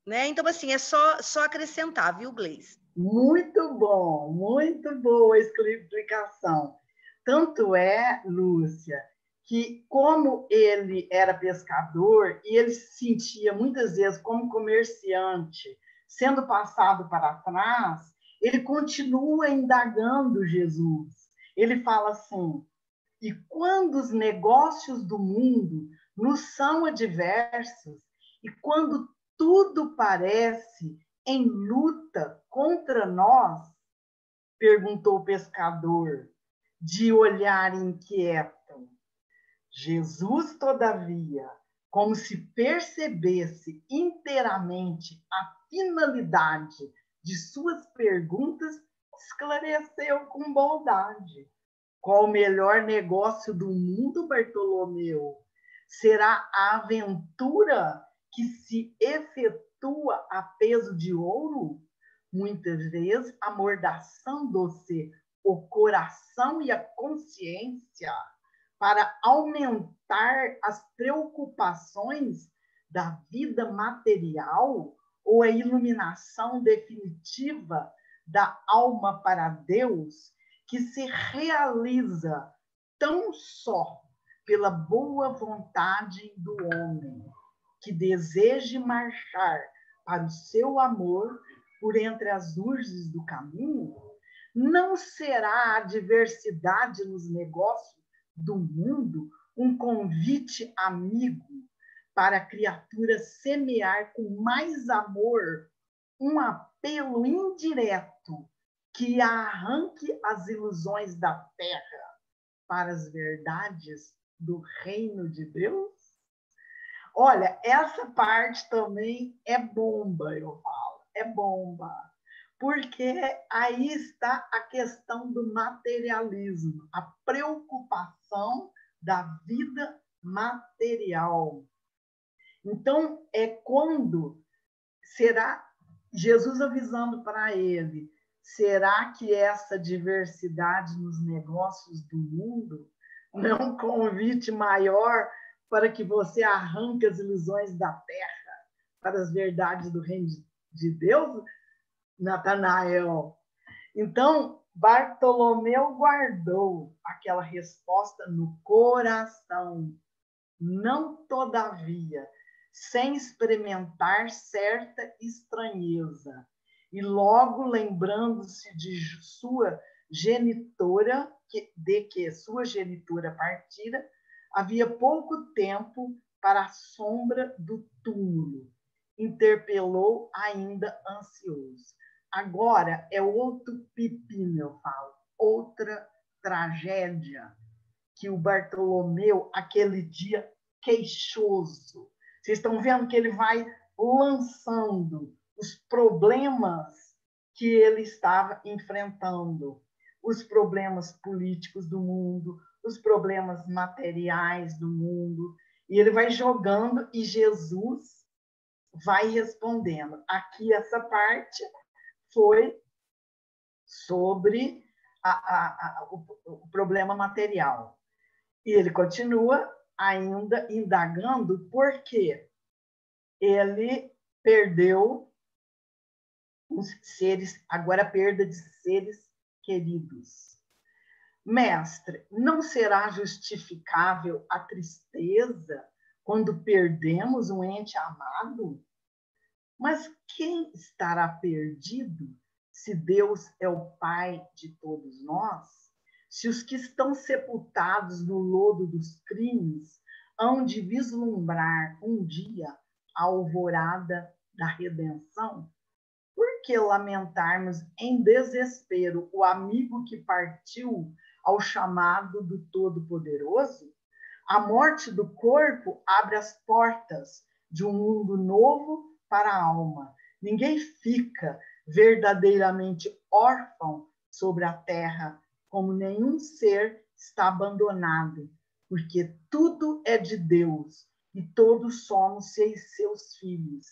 Né? Então, assim, é só acrescentar, viu, Gleice? Muito bom, muito boa a explicação. Tanto é, Lúcia, que como ele era pescador e ele se sentia muitas vezes como comerciante, sendo passado para trás, ele continua indagando Jesus. Ele fala assim: e quando os negócios do mundo nos são adversos, e quando tudo parece em luta contra nós, perguntou o pescador, de olhar inquieto. Jesus, todavia, como se percebesse inteiramente a finalidade de suas perguntas, esclareceu com bondade. Qual o melhor negócio do mundo, Bartolomeu? Será a aventura que se efetua a peso de ouro? Muitas vezes, amordaçando-se o coração e a consciência para aumentar as preocupações da vida material ou a iluminação definitiva da alma para Deus, que se realiza tão só pela boa vontade do homem, que deseje marchar para o seu amor por entre as urzes do caminho, não será a adversidade nos negócios do mundo um convite amigo para a criatura semear com mais amor um apelo indireto que arranque as ilusões da terra para as verdades do reino de Deus? Olha, essa parte também é bomba, eu falo, é bomba, porque aí está a questão do materialismo, a preocupação da vida material. Então, é quando será Jesus avisando para ele, será que essa diversidade nos negócios do mundo não é um convite maior para que você arranque as ilusões da terra para as verdades do reino de Deus, Natanael? Então, Bartolomeu guardou aquela resposta no coração. Não, todavia, sem experimentar certa estranheza, e logo lembrando-se de sua genitora, de que sua genitora partira, havia pouco tempo para a sombra do túmulo, interpelou ainda ansioso. Agora é outro pepino, eu falo, outra tragédia que o Bartolomeu, aquele dia queixoso. Vocês estão vendo que ele vai lançando os problemas que ele estava enfrentando, os problemas políticos do mundo, os problemas materiais do mundo, e ele vai jogando e Jesus vai respondendo. Aqui essa parte foi sobre o problema material. E ele continua ainda indagando por que ele perdeu os seres, agora a perda de seres queridos. Mestre, não será justificável a tristeza quando perdemos um ente amado? Mas quem estará perdido se Deus é o Pai de todos nós? Se os que estão sepultados no lodo dos crimes hão de vislumbrar um dia a alvorada da redenção, por que lamentarmos em desespero o amigo que partiu ao chamado do Todo-Poderoso, a morte do corpo abre as portas de um mundo novo para a alma. Ninguém fica verdadeiramente órfão sobre a terra, como nenhum ser está abandonado, porque tudo é de Deus e todos somos seus filhos.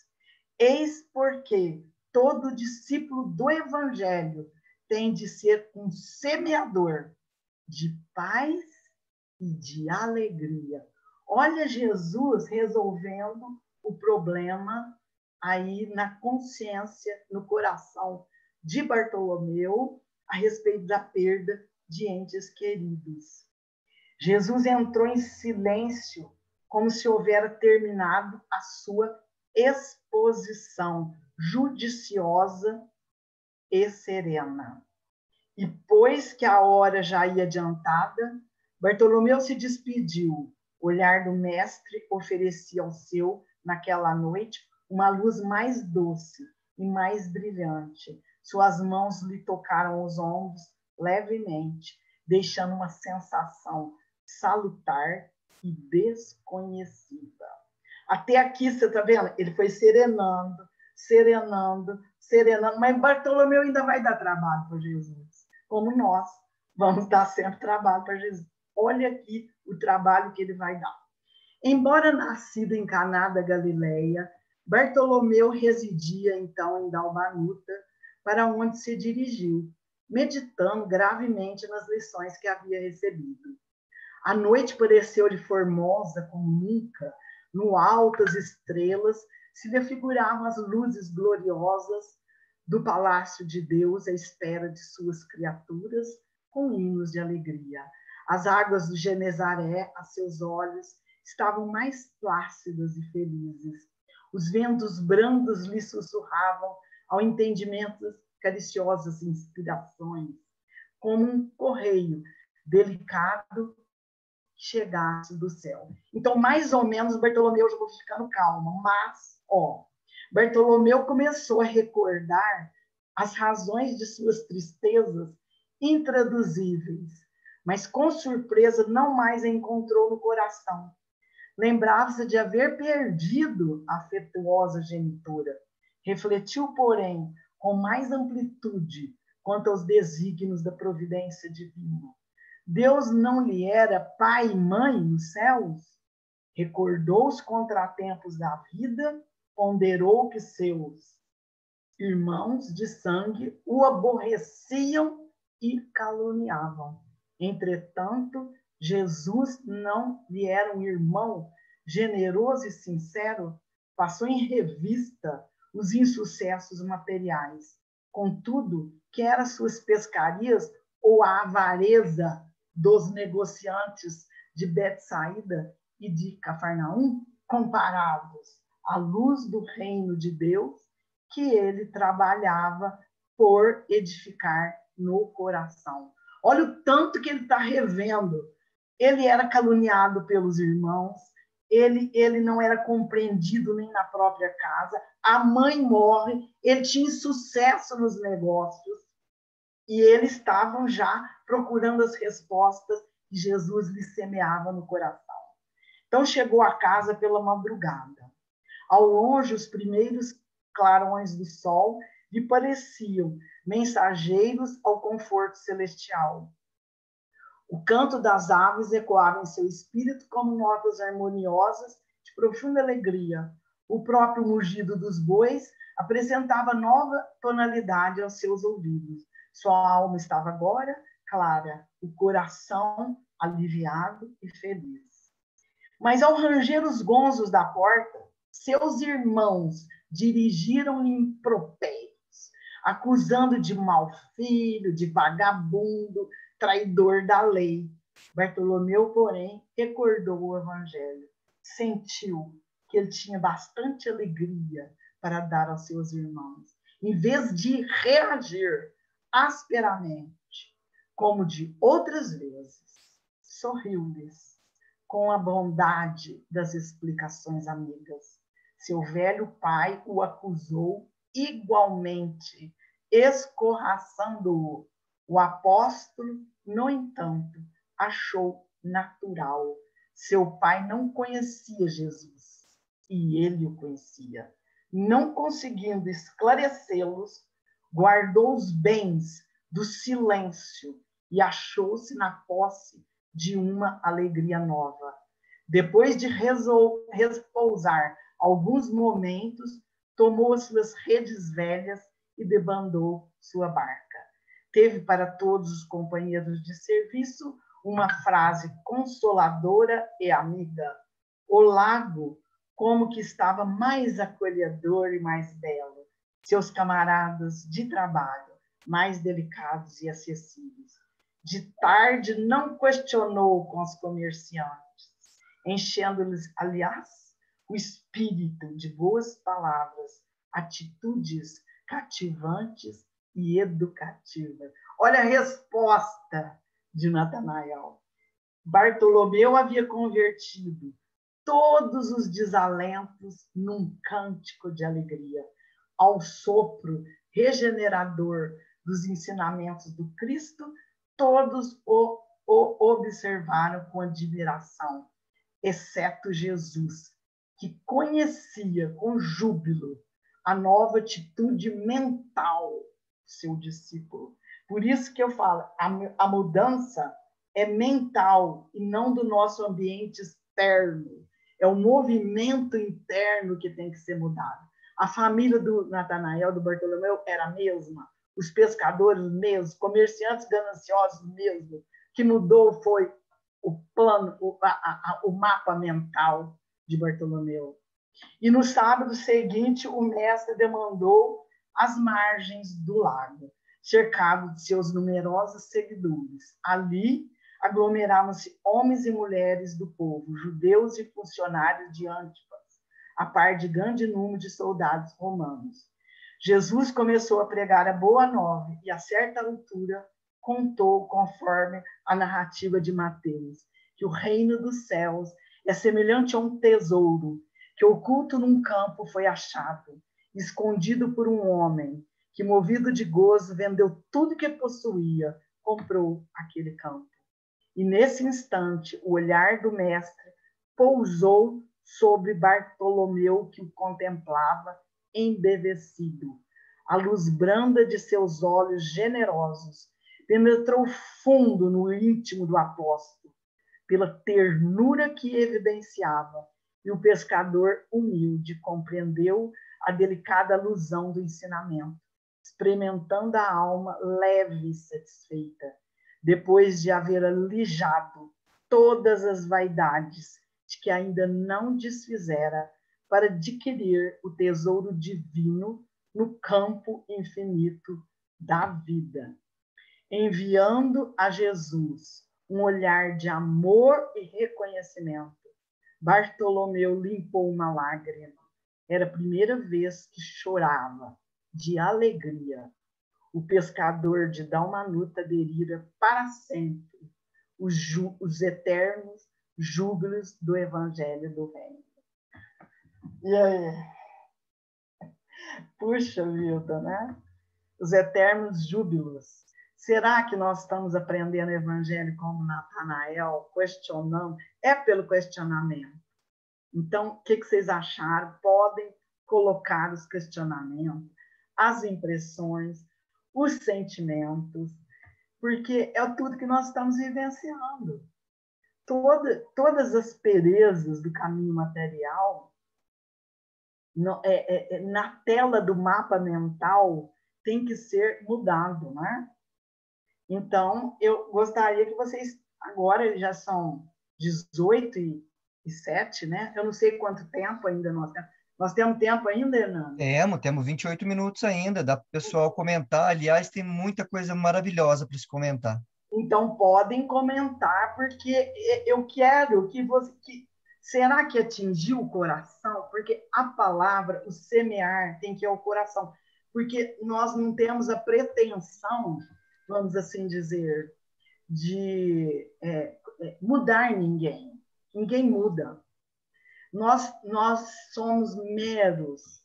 Eis porque todo discípulo do Evangelho tem de ser um semeador de paz e de alegria. Olha Jesus resolvendo o problema aí na consciência, no coração de Bartolomeu a respeito da perda de entes queridos. Jesus entrou em silêncio, como se houvera terminado a sua exposição judiciosa e serena. E pois que a hora já ia adiantada, Bartolomeu se despediu. O olhar do mestre oferecia ao seu, naquela noite, uma luz mais doce e mais brilhante. Suas mãos lhe tocaram os ombros levemente, deixando uma sensação salutar e desconhecida. Até aqui, você está vendo? Ele foi serenando, mas Bartolomeu ainda vai dar trabalho para Jesus, como nós vamos dar sempre trabalho para Jesus. Olha aqui o trabalho que ele vai dar. Embora nascido em Caná da Galileia, Bartolomeu residia então em Dalmanuta, para onde se dirigiu, meditando gravemente nas lições que havia recebido. A noite pareceu-lhe formosa como nunca, no alto as estrelas se lhe figuravam as luzes gloriosas do palácio de Deus à espera de suas criaturas, com hinos de alegria. As águas do Genezaré, a seus olhos, estavam mais plácidas e felizes. Os ventos brandos lhe sussurravam ao entendimento cariciosas inspirações, como um correio delicado que chegasse do céu. Então, mais ou menos, Bartolomeu, já vou ficando calma, mas, Bartolomeu começou a recordar as razões de suas tristezas intraduzíveis, mas com surpresa não mais a encontrou no coração. Lembrava-se de haver perdido a afetuosa genitora. Refletiu, porém, com mais amplitude quanto aos desígnios da providência divina. Deus não lhe era pai e mãe nos céus? Recordou os contratempos da vida, ponderou que seus irmãos de sangue o aborreciam e caluniavam. Entretanto, Jesus não lhe era um irmão generoso e sincero, passou em revista os insucessos materiais. Contudo, quer as suas pescarias ou a avareza dos negociantes de Betsaída e de Cafarnaum, comparados à luz do reino de Deus que ele trabalhava por edificar no coração. Olha o tanto que ele está revendo. Ele era caluniado pelos irmãos, ele não era compreendido nem na própria casa, a mãe morre, ele tinha sucesso nos negócios e eles estavam já procurando as respostas que Jesus lhe semeava no coração. Então chegou a casa pela madrugada. Ao longe, os primeiros clarões do sol lhe pareciam mensageiros ao conforto celestial. O canto das aves ecoava em seu espírito como notas harmoniosas de profunda alegria. O próprio mugido dos bois apresentava nova tonalidade aos seus ouvidos. Sua alma estava agora clara, o coração aliviado e feliz. Mas ao ranger os gonzos da porta, seus irmãos dirigiram-lhe impropérios, acusando de mau filho, de vagabundo, traidor da lei. Bartolomeu, porém, recordou o evangelho. Sentiu que ele tinha bastante alegria para dar aos seus irmãos. Em vez de reagir asperamente, como de outras vezes, sorriu-lhes com a bondade das explicações amigas. Seu velho pai o acusou igualmente, escorraçando-o. O apóstolo no entanto, achou natural. Seu pai não conhecia Jesus e ele o conhecia. Não conseguindo esclarecê-los, guardou os bens do silêncio e achou-se na posse de uma alegria nova. Depois de repousar alguns momentos, tomou suas redes velhas e debandou sua barca. Teve para todos os companheiros de serviço uma frase consoladora e amiga. O lago, como que estava mais acolhedor e mais belo. Seus camaradas de trabalho, mais delicados e acessíveis. De tarde, não questionou com os comerciantes, enchendo-lhes, aliás, o espírito de boas palavras, atitudes cativantes e educativas. Olha a resposta de Natanael. Bartolomeu havia convertido todos os desalentos num cântico de alegria, ao sopro regenerador dos ensinamentos do Cristo. Todos o observaram com admiração, exceto Jesus, que conhecia com júbilo a nova atitude mental do seu discípulo. Por isso que eu falo, a mudança é mental e não do nosso ambiente externo. É o movimento interno que tem que ser mudado. A família do Natanael, do Bartolomeu, era a mesma. Os pescadores mesmos, comerciantes gananciosos mesmo. O que mudou foi o plano, o mapa mental de Bartolomeu. E no sábado seguinte, o mestre demandou as margens do lago, cercado de seus numerosos seguidores. Ali aglomeravam-se homens e mulheres do povo, judeus e funcionários de Antipas, a par de grande número de soldados romanos. Jesus começou a pregar a boa nova e, a certa altura, contou, conforme a narrativa de Mateus, que o reino dos céus é semelhante a um tesouro que, oculto num campo, foi achado, escondido por um homem que, movido de gozo, vendeu tudo que possuía, comprou aquele campo. E, nesse instante, o olhar do mestre pousou sobre Bartolomeu, que o contemplava embevecido. A luz branda de seus olhos generosos penetrou fundo no íntimo do apóstolo, pela ternura que evidenciava, e o pescador humilde compreendeu a delicada alusão do ensinamento, experimentando a alma leve e satisfeita, depois de haver alijado todas as vaidades de que ainda não desfizera para adquirir o tesouro divino no campo infinito da vida. Enviando a Jesus um olhar de amor e reconhecimento, Bartolomeu limpou uma lágrima. Era a primeira vez que chorava de alegria. O pescador de Dalmanuta aderira para sempre os eternos júbilos do Evangelho do Reino. E aí? Puxa vida, né? Os eternos júbilos. Será que nós estamos aprendendo o Evangelho como Natanael, questionando? É pelo questionamento. Então, o que vocês acharam? Podem colocar os questionamentos, as impressões, os sentimentos, porque é tudo que nós estamos vivenciando. Todas as perezas do caminho material, na tela do mapa mental, tem que ser mudado, né? Então, eu gostaria que vocês, agora já são 18h07, né? Eu não sei quanto tempo ainda nós temos. Nós temos tempo ainda, Hernando? Temos 28 minutos ainda, dá para o pessoal comentar. Aliás, tem muita coisa maravilhosa para se comentar. Então, podem comentar, porque eu quero que você... será que atingiu o coração? Porque a palavra, o semear, tem que ir ao coração. Porque nós não temos a pretensão, vamos assim dizer, de mudar ninguém. Ninguém muda. Nós somos meros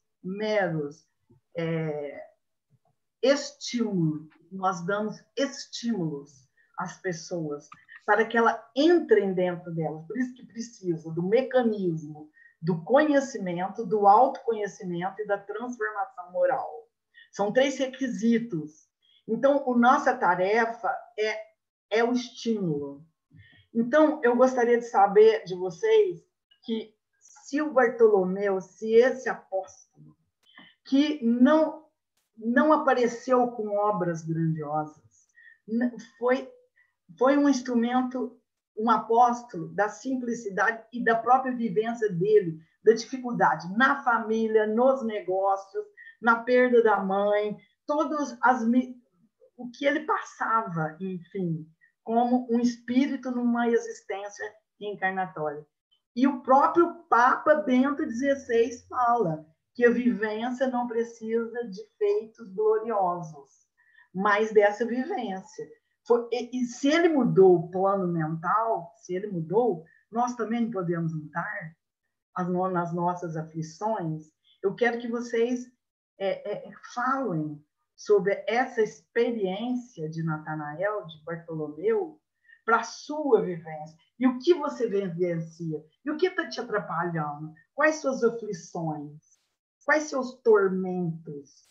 estímulos. Nós damos estímulos as pessoas, para que ela entrem dentro delas. Por isso que precisa do mecanismo, do conhecimento, do autoconhecimento e da transformação moral. São 3 requisitos. Então, a nossa tarefa é o estímulo. Então, eu gostaria de saber de vocês que se o Bartolomeu, se esse apóstolo, que não apareceu com obras grandiosas, foi um instrumento, um apóstolo da simplicidade e da própria vivência dele, da dificuldade na família, nos negócios, na perda da mãe, o que ele passava, enfim, como um espírito numa existência reencarnatória. E o próprio Papa Bento XVI fala que a vivência não precisa de feitos gloriosos, mas dessa vivência. E se ele mudou o plano mental, se ele mudou, nós também podemos mudar nas nossas aflições. Eu quero que vocês falem sobre essa experiência de Natanael, de Bartolomeu, para a sua vivência. E o que você vivencia? E o que está te atrapalhando? Quais suas aflições? Quais seus tormentos?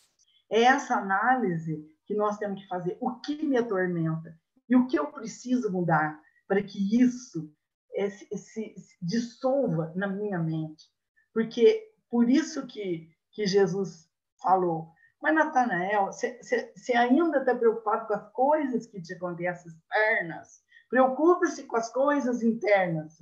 É essa análise que nós temos que fazer. O que me atormenta? E o que eu preciso mudar para que isso se dissolva na minha mente? Porque por isso que Jesus falou, mas, Natanael, você ainda está preocupado com as coisas que te acontecem externas? Preocupe-se com as coisas internas.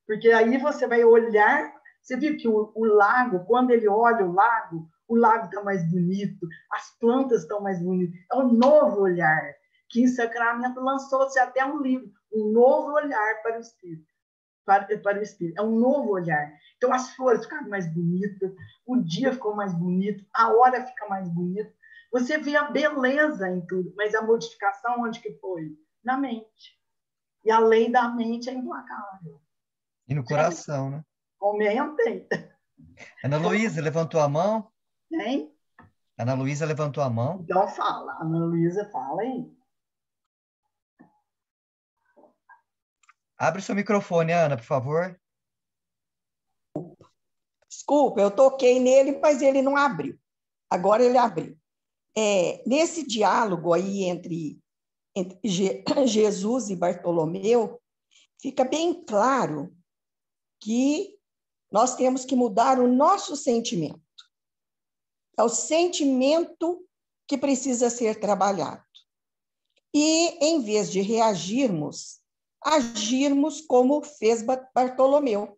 Porque aí você vai olhar, você viu que o lago, quando ele olha o lago está mais bonito, as plantas estão mais bonitas. É um novo olhar, que em Sacramento lançou-se até um livro, um novo olhar para o Espírito. Para o Espírito. É um novo olhar. Então, as flores ficaram mais bonitas, o dia ficou mais bonito, a hora fica mais bonita. Você vê a beleza em tudo, mas a modificação onde que foi? Na mente. E a lei da mente é implacável. E no coração, né? Comentem. Ana Luísa levantou a mão? Hein? Ana Luísa levantou a mão? Então, fala. Ana Luísa, fala aí. Abre o seu microfone, Ana, por favor. Desculpa, eu toquei nele, mas ele não abriu. Agora ele abriu. Nesse diálogo aí entre Jesus e Bartolomeu, fica bem claro que nós temos que mudar o nosso sentimento. É o sentimento que precisa ser trabalhado. E, em vez de reagirmos, agirmos como fez Bartolomeu.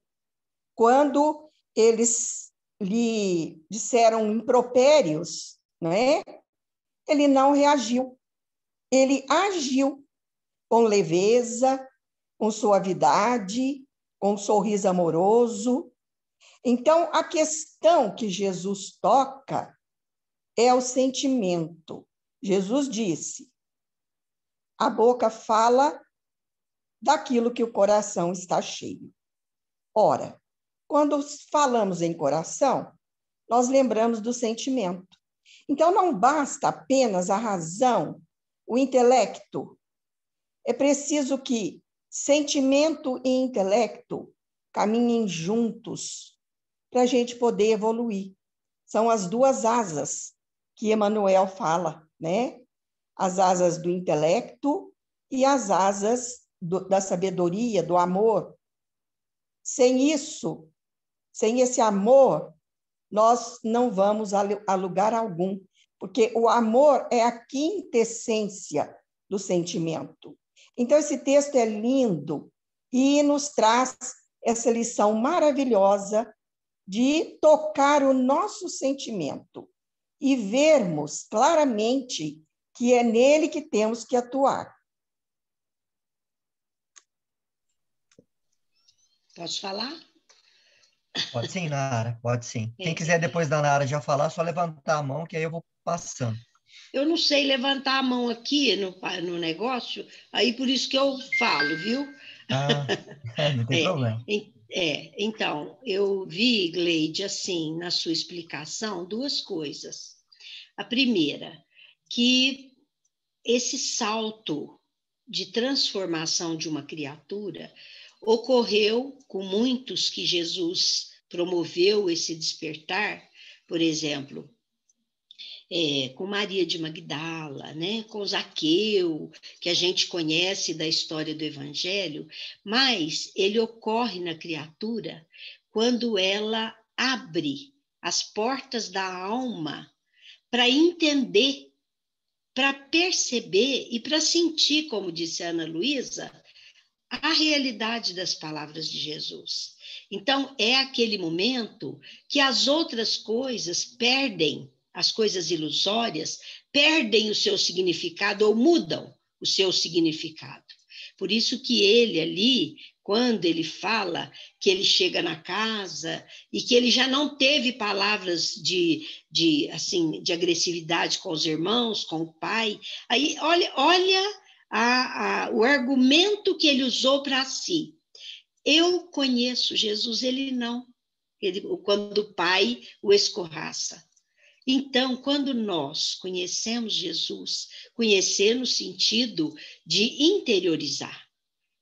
Quando eles lhe disseram impropérios, não é? Ele não reagiu. Ele agiu com leveza, com suavidade, com um sorriso amoroso. Então, a questão que Jesus toca é o sentimento. Jesus disse: a boca fala daquilo que o coração está cheio. Ora, quando falamos em coração, nós lembramos do sentimento. Então, não basta apenas a razão, o intelecto. É preciso que sentimento e intelecto caminhem juntos para a gente poder evoluir. São as 2 asas que Emmanuel fala, né? As asas do intelecto e as asas da sabedoria, do amor. Sem isso, sem esse amor, nós não vamos a lugar algum, porque o amor é a quintessência do sentimento. Então, esse texto é lindo e nos traz essa lição maravilhosa de tocar o nosso sentimento e vermos claramente que é nele que temos que atuar. Posso falar? Pode sim, Nara, pode sim. Quem quiser depois da Nara já falar, só levantar a mão, que aí eu vou passando. Eu não sei levantar a mão aqui no negócio, aí por isso que eu falo, viu? Não tem problema. Então, eu vi, Gleide, assim, na sua explicação, 2 coisas. A primeira, que esse salto de transformação de uma criatura ocorreu com muitos que Jesus promoveu esse despertar, por exemplo, com Maria de Magdala, né? Com Zaqueu, que a gente conhece da história do Evangelho, mas ele ocorre na criatura quando ela abre as portas da alma para entender, para perceber e para sentir, como disse a Ana Luísa, a realidade das palavras de Jesus. Então, é aquele momento que as outras coisas perdem, as coisas ilusórias, perdem o seu significado ou mudam o seu significado. Por isso que ele ali, quando ele fala que ele chega na casa e que ele já não teve palavras de agressividade com os irmãos, com o pai, aí olha o argumento que ele usou para si. Eu conheço Jesus, ele não. Quando o pai o escorraça. Então, quando nós conhecemos Jesus, conhecer no sentido de interiorizar,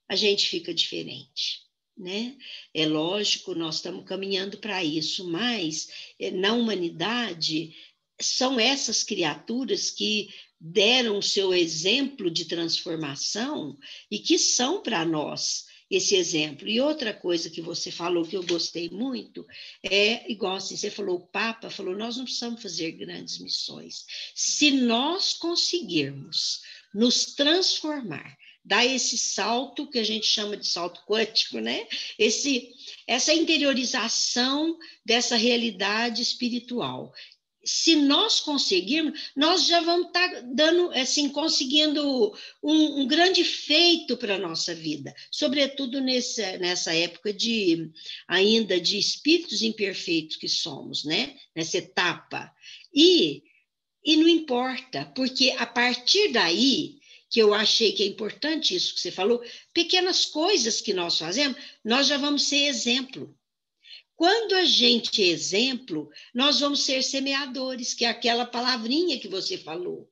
a gente fica diferente, né? É lógico, nós estamos caminhando para isso, mas na humanidade são essas criaturas que deram o seu exemplo de transformação e que são para nós esse exemplo. E outra coisa que você falou que eu gostei muito é, igual assim, você falou, o Papa falou, nós não precisamos fazer grandes missões. Se nós conseguirmos nos transformar, dar esse salto que a gente chama de salto quântico, né? Essa interiorização dessa realidade espiritual. Se nós conseguirmos, nós já vamos estar dando, assim, conseguindo um grande feito para a nossa vida, sobretudo nessa época ainda de espíritos imperfeitos que somos, né? Nessa etapa. E não importa, porque a partir daí, que eu achei que é importante isso que você falou, pequenas coisas que nós fazemos, nós já vamos ser exemplo. Quando a gente é exemplo, nós vamos ser semeadores, que é aquela palavrinha que você falou.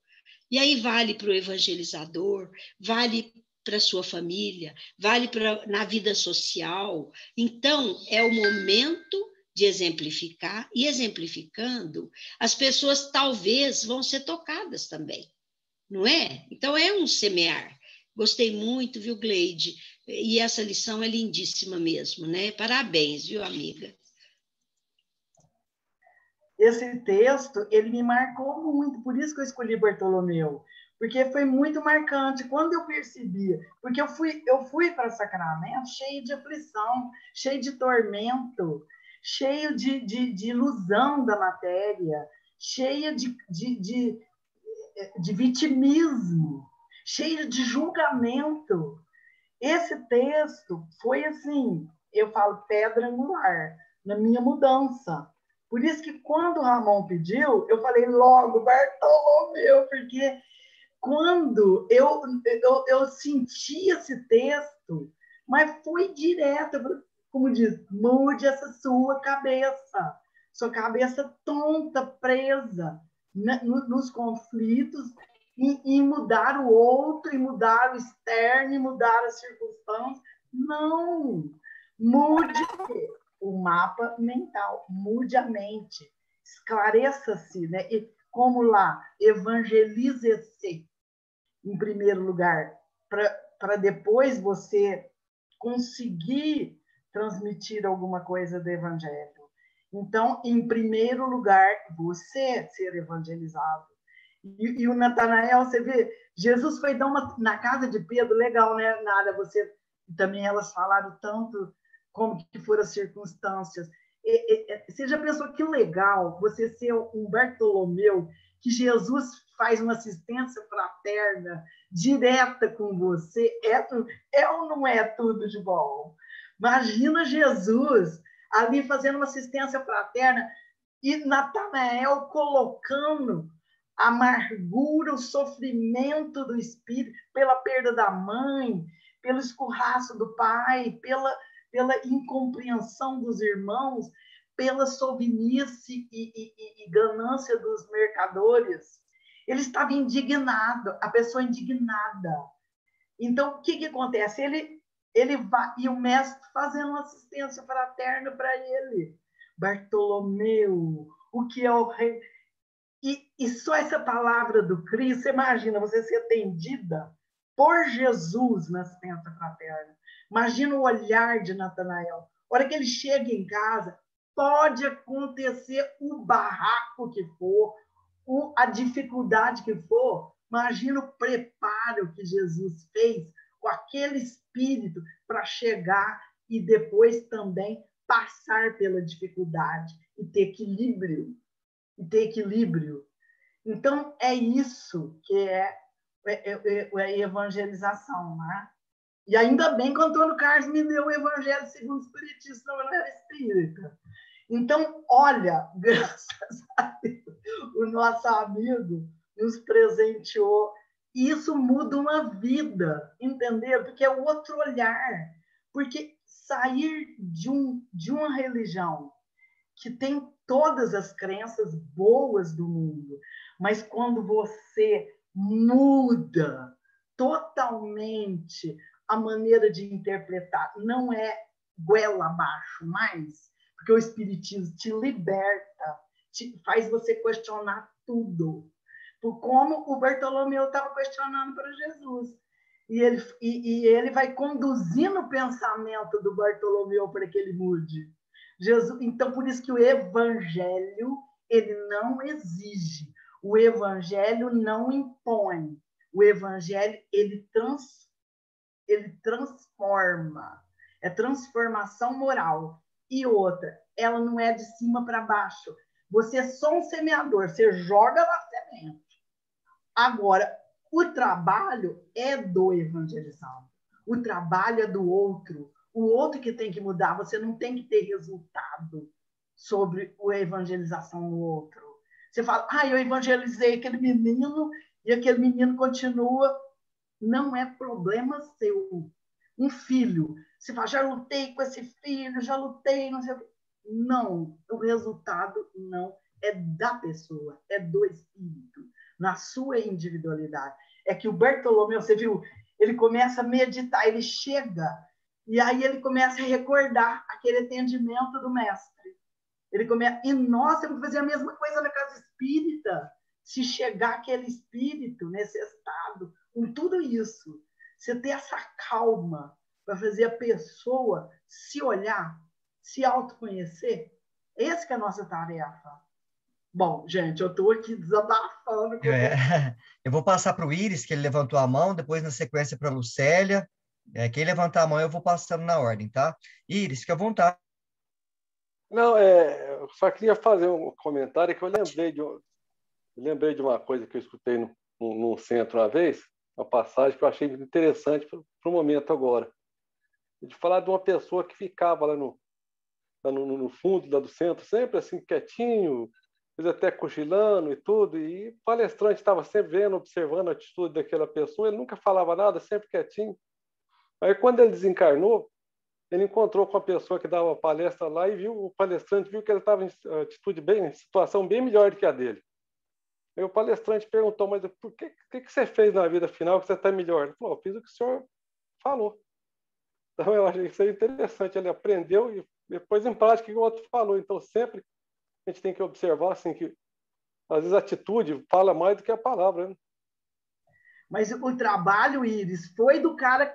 E aí vale para o evangelizador, vale para a sua família, vale na vida social. Então, é o momento de exemplificar, e exemplificando, as pessoas talvez vão ser tocadas também, não é? Então, é um semear. Gostei muito, viu, Gleide? E essa lição é lindíssima mesmo, né? Parabéns, viu, amiga? Esse texto, ele me marcou muito, por isso que eu escolhi Bartolomeu, porque foi muito marcante. Quando eu percebia, porque eu fui para Sacramento cheio de aflição, cheio de tormento, cheio de ilusão da matéria, cheio de vitimismo, cheio de julgamento. Esse texto foi assim, eu falo, pedra angular na minha mudança. Por isso que quando o Ramon pediu, eu falei logo, Bartolomeu, porque quando eu senti esse texto, mas foi direto, como diz, mude essa sua cabeça tonta, presa nos conflitos, e mudar o outro, e mudar o externo, e mudar as circunstâncias. Não! Mude o mapa mental, mude a mente, esclareça-se, né? E como lá, evangelize-se, em primeiro lugar, para depois você conseguir transmitir alguma coisa do evangelho. Então, em primeiro lugar, você ser evangelizado. E o Natanael, você vê, Jesus foi dar uma na casa de Pedro, legal, né, Nádia? Você também, elas falaram tanto como que foram as circunstâncias. Você já pensou que legal você ser um Bartolomeu, que Jesus faz uma assistência fraterna direta com você? É ou não é tudo de bom? Imagina Jesus ali fazendo uma assistência fraterna e Natanael colocando a amargura, o sofrimento do espírito pela perda da mãe, pelo escorraço do pai, pela incompreensão dos irmãos, pela sovinice e ganância dos mercadores. Ele estava indignado, a pessoa indignada. Então, o que acontece? Ele vai, e o mestre fazendo uma assistência fraterna para ele. Bartolomeu, o que é o rei? E só essa palavra do Cristo, você imagina você ser atendida por Jesus na assistência fraterna. Imagina o olhar de Natanael. A hora que ele chega em casa, pode acontecer o barraco que for, a dificuldade que for. Imagina o preparo que Jesus fez com aquele espírito para chegar e depois também passar pela dificuldade e ter equilíbrio. Então, é isso que é evangelização, né? E ainda bem que o Antônio Carlos me deu o Evangelho segundo o Espiritismo, senão eu não era espírita. Então, olha, graças a Deus, o nosso amigo nos presenteou. E isso muda uma vida, entendeu? Porque é outro olhar. Porque sair de uma religião que tem todas as crenças boas do mundo, mas quando você muda totalmente a maneira de interpretar, não é goela abaixo mais, porque o Espiritismo te liberta, faz você questionar tudo, por como o Bartolomeu estava questionando para Jesus. E ele vai conduzindo o pensamento do Bartolomeu para que ele mude. Jesus, então, por isso que o Evangelho ele não exige, o Evangelho não impõe, o Evangelho ele transforma, é transformação moral. E outra, ela não é de cima para baixo. Você é só um semeador, você joga lá a semente. Agora, o trabalho é do evangelizado, o trabalho é do outro. O outro que tem que mudar, você não tem que ter resultado sobre a evangelização do outro. Você fala, eu evangelizei aquele menino e aquele menino continua. Não é problema seu. Um filho, você fala, já lutei com esse filho, já lutei, não sei o quê. Não, o resultado não é da pessoa, é do espírito, na sua individualidade. É que o Bartolomeu, você viu, ele começa a meditar, ele chega... E aí ele começa a recordar aquele atendimento do mestre. Ele começa, e nós temos que fazer a mesma coisa na casa espírita. Se chegar aquele espírito nesse estado, com tudo isso, você ter essa calma para fazer a pessoa se olhar, se autoconhecer, essa que é a nossa tarefa. Bom, gente, eu estou aqui desabafando. Eu vou passar para o Íris, que ele levantou a mão, depois na sequência para a Lucélia. Quem levantar a mão, eu vou passando na ordem, tá? Íris, fica à vontade. Não, eu só queria fazer um comentário que eu lembrei de uma coisa que eu escutei num centro uma vez, uma passagem que eu achei interessante para o momento agora. De falar de uma pessoa que ficava lá no fundo lá do centro, sempre assim, quietinho, até cochilando e tudo, e o palestrante estava sempre vendo, observando a atitude daquela pessoa, ele nunca falava nada, sempre quietinho. Aí, quando ele desencarnou, ele encontrou com a pessoa que dava a palestra lá e o palestrante viu que ele estava em situação bem melhor do que a dele. Aí o palestrante perguntou, mas por que você fez na vida final que você está melhor? Ele falou, eu fiz o que o senhor falou. Então, eu achei isso aí interessante. Ele aprendeu e depois, em prática, o que o outro falou. Então, sempre a gente tem que observar assim, que, às vezes, a atitude fala mais do que a palavra, né? Mas o trabalho, Íris, foi do cara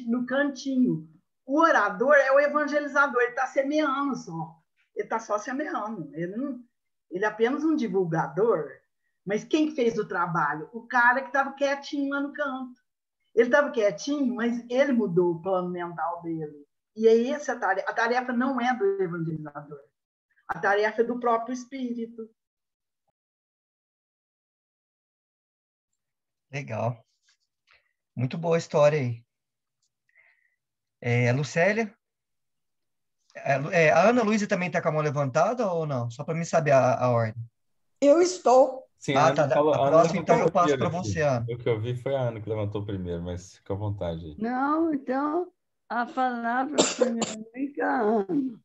no cantinho. O orador é o evangelizador, ele está semeando só. Ele está só semeando. Ele é apenas um divulgador. Mas quem fez o trabalho? O cara que estava quietinho lá no canto. Ele estava quietinho, mas ele mudou o plano mental dele. E é essa a tarefa. A tarefa não é do evangelizador. A tarefa é do próprio espírito. Legal. Muito boa a história aí. Lucélia? A Ana Luísa também está com a mão levantada ou não? Só para mim saber a ordem. Eu estou. Sim, tá. A Próxima, então, eu passo para você, Ana. O que eu vi foi a Ana que levantou primeiro, mas fica à vontade aí. Não, então, a palavra primeiro fica a Ana.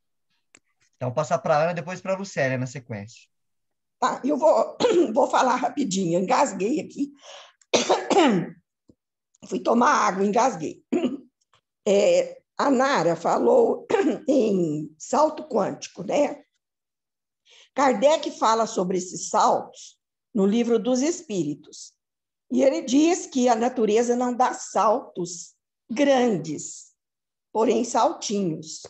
Então, vou passar para a Ana, depois para a Lucélia, na sequência. Tá, eu vou falar rapidinho, engasguei aqui. Fui tomar água, engasguei. A Nara falou em salto quântico, né? Kardec fala sobre esses saltos no Livro dos Espíritos. E ele diz que a natureza não dá saltos grandes, porém saltinhos.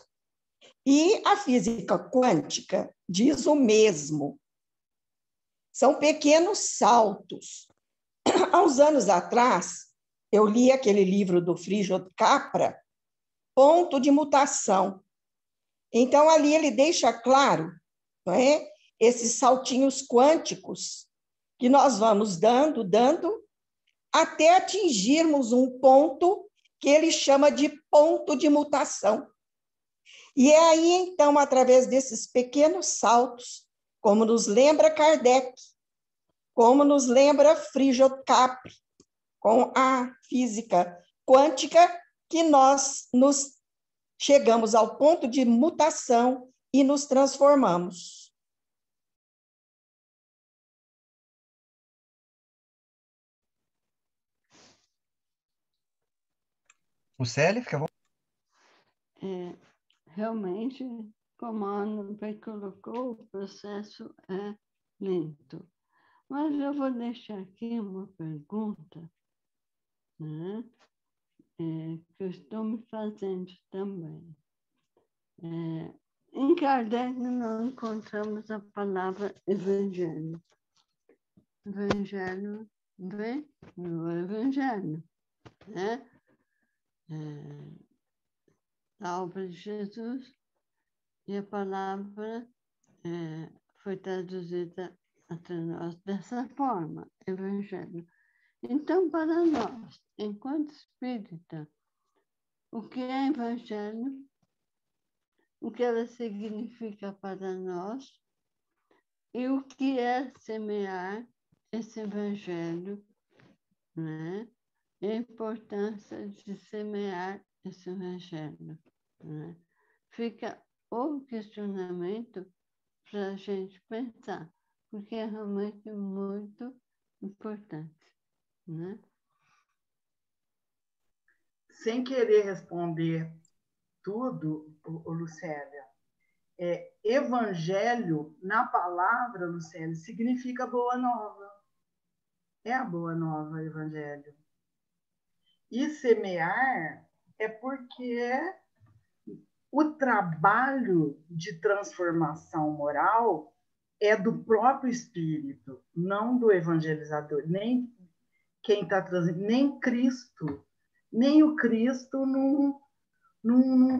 E a física quântica diz o mesmo. São pequenos saltos. Há uns anos atrás, eu li aquele livro do Frigyot Capra, Ponto de Mutação. Então, ali ele deixa claro, não é? Esses saltinhos quânticos que nós vamos dando, até atingirmos um ponto que ele chama de ponto de mutação. E é aí, então, através desses pequenos saltos, como nos lembra Kardec, como nos lembra Frigyot Capra, com a física quântica, que nós chegamos ao ponto de mutação e nos transformamos. Lucélia, fica bom. Realmente, como a Ana bem colocou, o processo é lento. Mas eu vou deixar aqui uma pergunta, né, que eu estou me fazendo também. Em Kardec, não encontramos a palavra evangelho. Evangelho vem no evangelho, né? A obra de Jesus, e a palavra foi traduzida até nós dessa forma, evangelho. Então, para nós, enquanto espírita, o que é evangelho, o que ela significa para nós e o que é semear esse evangelho, né? E a importância de semear esse evangelho, né? Fica o questionamento para a gente pensar, porque é realmente muito importante, né? Sem querer responder tudo, Lucélia, evangelho, na palavra, Lucélia, significa boa nova. É a boa nova, evangelho. E semear é porque o trabalho de transformação moral é do próprio espírito, não do evangelizador, nem quem está trazendo, nem Cristo, nem o Cristo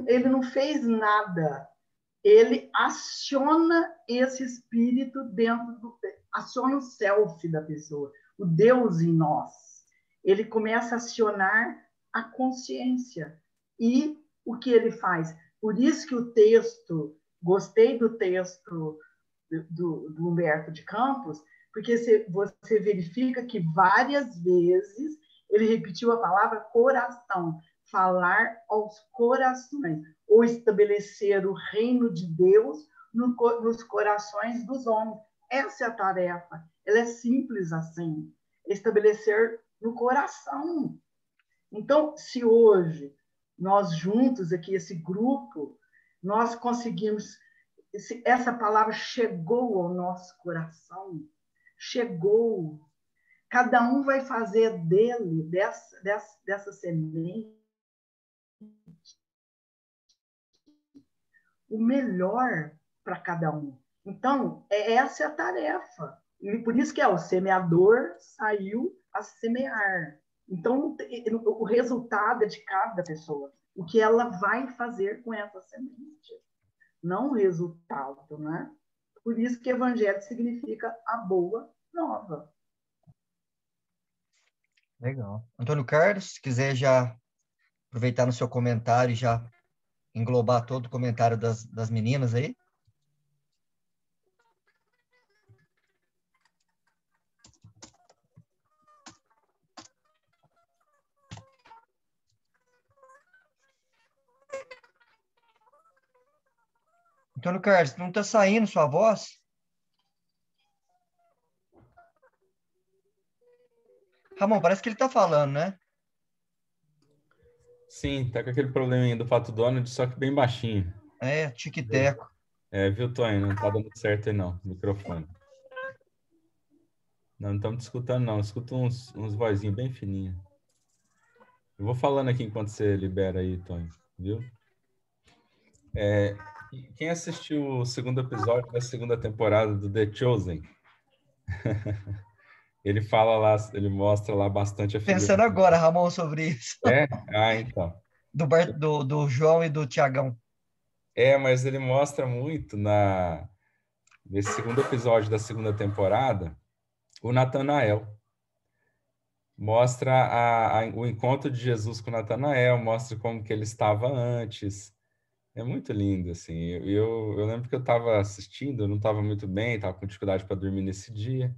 ele não fez nada. Ele aciona esse espírito aciona o self da pessoa, o Deus em nós. Ele começa a acionar a consciência. E o que ele faz? Por isso que o texto, gostei do texto do Humberto de Campos, porque você verifica que várias vezes ele repetiu a palavra coração, falar aos corações, ou estabelecer o reino de Deus nos corações dos homens. Essa é a tarefa. Ela é simples assim, estabelecer no coração. Então, se hoje nós juntos aqui, esse grupo, nós conseguimos, essa palavra chegou ao nosso coração, chegou. Cada um vai fazer dele, dessa semente, o melhor para cada um. Então, essa é a tarefa. E por isso que o semeador saiu a semear. Então, o resultado é de cada pessoa. O que ela vai fazer com essa semente. Não o resultado, né? Por isso que evangelho significa a boa nova. Legal. Antônio Carlos, se quiser já aproveitar no seu comentário e já englobar todo o comentário das meninas aí. Antônio Carlos, não está saindo sua voz? Ramon, parece que ele está falando, né? Sim, tá com aquele probleminha do Pato Donald, só que bem baixinho. É, tique-teco. Viu, Tony? Não tá dando certo aí, não, o microfone. Não estamos te escutando, não. Escuta uns vozinhos bem fininhos. Eu vou falando aqui enquanto você libera aí, Tony, viu? Quem assistiu o segundo episódio da segunda temporada do The Chosen? Ele fala lá, ele mostra lá bastante a figura. Pensando agora, Ramon, sobre isso. Então. Do João e do Tiagão. Mas ele mostra muito nesse segundo episódio da segunda temporada o Natanael. Mostra o encontro de Jesus com Natanael, mostra como que ele estava antes. É muito lindo, assim. Eu lembro que eu estava assistindo, eu não estava muito bem, estava com dificuldade para dormir nesse dia.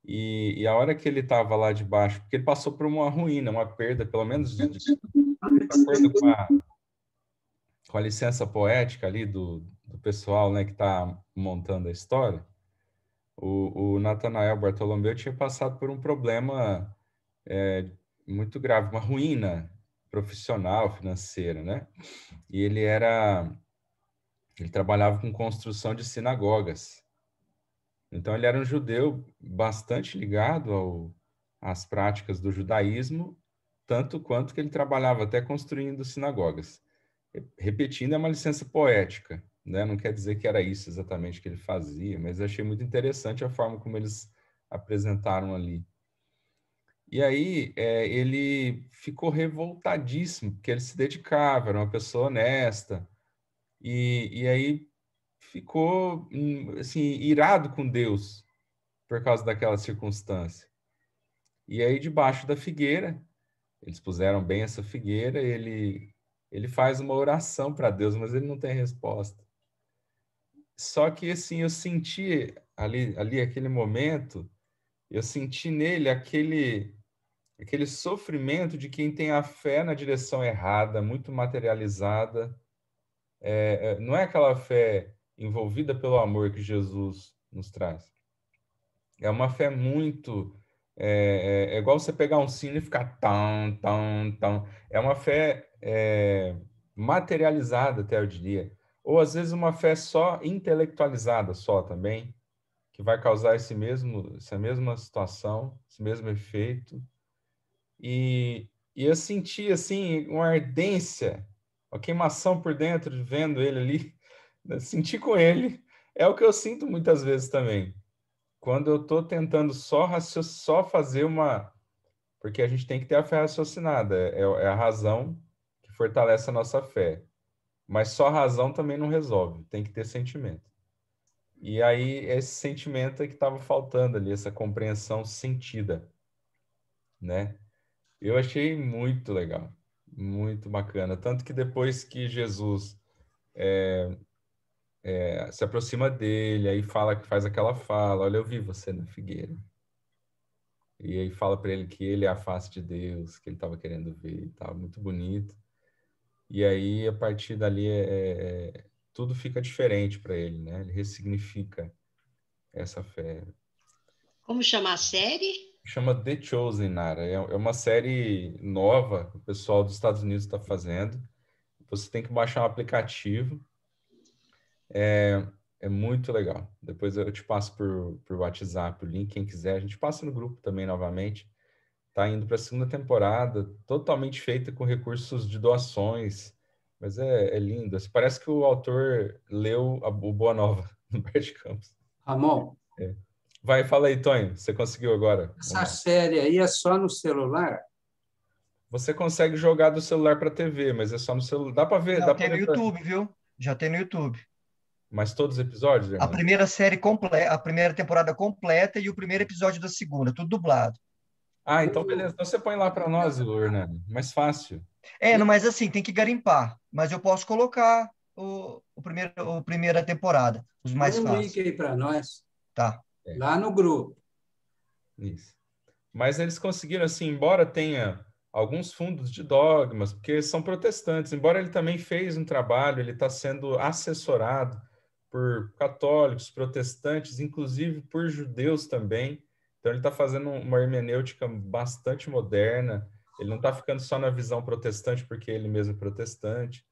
E a hora que ele estava lá debaixo, porque ele passou por uma ruína, uma perda, pelo menos de acordo com a licença poética ali do pessoal, né, que está montando a história, o Natanael Bartolomeu tinha passado por um problema muito grave, uma ruína profissional, financeira, né? E ele trabalhava com construção de sinagogas. Então ele era um judeu bastante ligado às práticas do judaísmo, tanto quanto que ele trabalhava até construindo sinagogas. Repetindo, é uma licença poética, né? Não quer dizer que era isso exatamente que ele fazia, mas eu achei muito interessante a forma como eles apresentaram ali. E aí ele ficou revoltadíssimo, porque ele se dedicava, era uma pessoa honesta, e aí ficou assim, irado com Deus por causa daquela circunstância. E aí, debaixo da figueira, eles puseram bem essa figueira, ele faz uma oração para Deus, mas ele não tem resposta. Só que, assim, eu senti ali aquele momento, eu senti nele aquele sofrimento de quem tem a fé na direção errada, muito materializada. Não é aquela fé envolvida pelo amor que Jesus nos traz. É uma fé muito... É igual você pegar um sino e ficar tão, tão, tão. É uma fé materializada, até eu diria. Ou, às vezes, uma fé só intelectualizada só também, que vai causar essa mesma situação, esse mesmo efeito. E eu senti, assim, uma ardência, uma queimação por dentro, vendo ele ali. Senti com ele. É o que eu sinto muitas vezes também. Quando eu estou tentando só fazer uma... Porque a gente tem que ter a fé raciocinada. É a razão que fortalece a nossa fé. Mas só a razão também não resolve. Tem que ter sentimento. E aí, esse sentimento é que estava faltando ali, essa compreensão sentida, né? Eu achei muito legal, muito bacana. Tanto que depois que Jesus se aproxima dele, aí faz aquela fala, olha, eu vi você na figueira. E aí fala para ele que ele é a face de Deus, que ele estava querendo ver e tal, muito bonito. E aí, a partir dali, tudo fica diferente para ele, né? Ele ressignifica essa fé. Como chama a série? Chama The Chosen, Nara. É uma série nova que o pessoal dos Estados Unidos está fazendo. Você tem que baixar um aplicativo. É muito legal. Depois eu te passo por WhatsApp o link, quem quiser. A gente passa no grupo também novamente. Está indo para a segunda temporada, totalmente feita com recursos de doações. Mas é lindo. Parece que o autor leu o Boa Nova, no Humberto Campos. Ramon, Vai, fala aí, Tonho. Você conseguiu agora? essa série aí é só no celular? Você consegue jogar do celular para a TV, mas é só no celular. Dá para ver? Não, Dá tem pra no ver YouTube, viu? Já tem no YouTube. Mas todos os episódios, A irmão? primeira série completa, a primeira temporada completa e o primeiro episódio da segunda, tudo dublado. Ah, então beleza. Então você põe lá para nós, Hernani. Mais fácil. Não, mas assim, tem que garimpar. Mas eu posso colocar a primeira temporada, os mais Põe um fáceis. link aí para nós. Tá. Lá no grupo. Isso. Mas eles conseguiram, assim, embora tenha alguns fundos de dogmas, porque são protestantes, embora ele também fez um trabalho, ele está sendo assessorado por católicos, protestantes, inclusive por judeus também. Então ele está fazendo uma hermenêutica bastante moderna. Ele não está ficando só na visão protestante porque ele mesmo é protestante.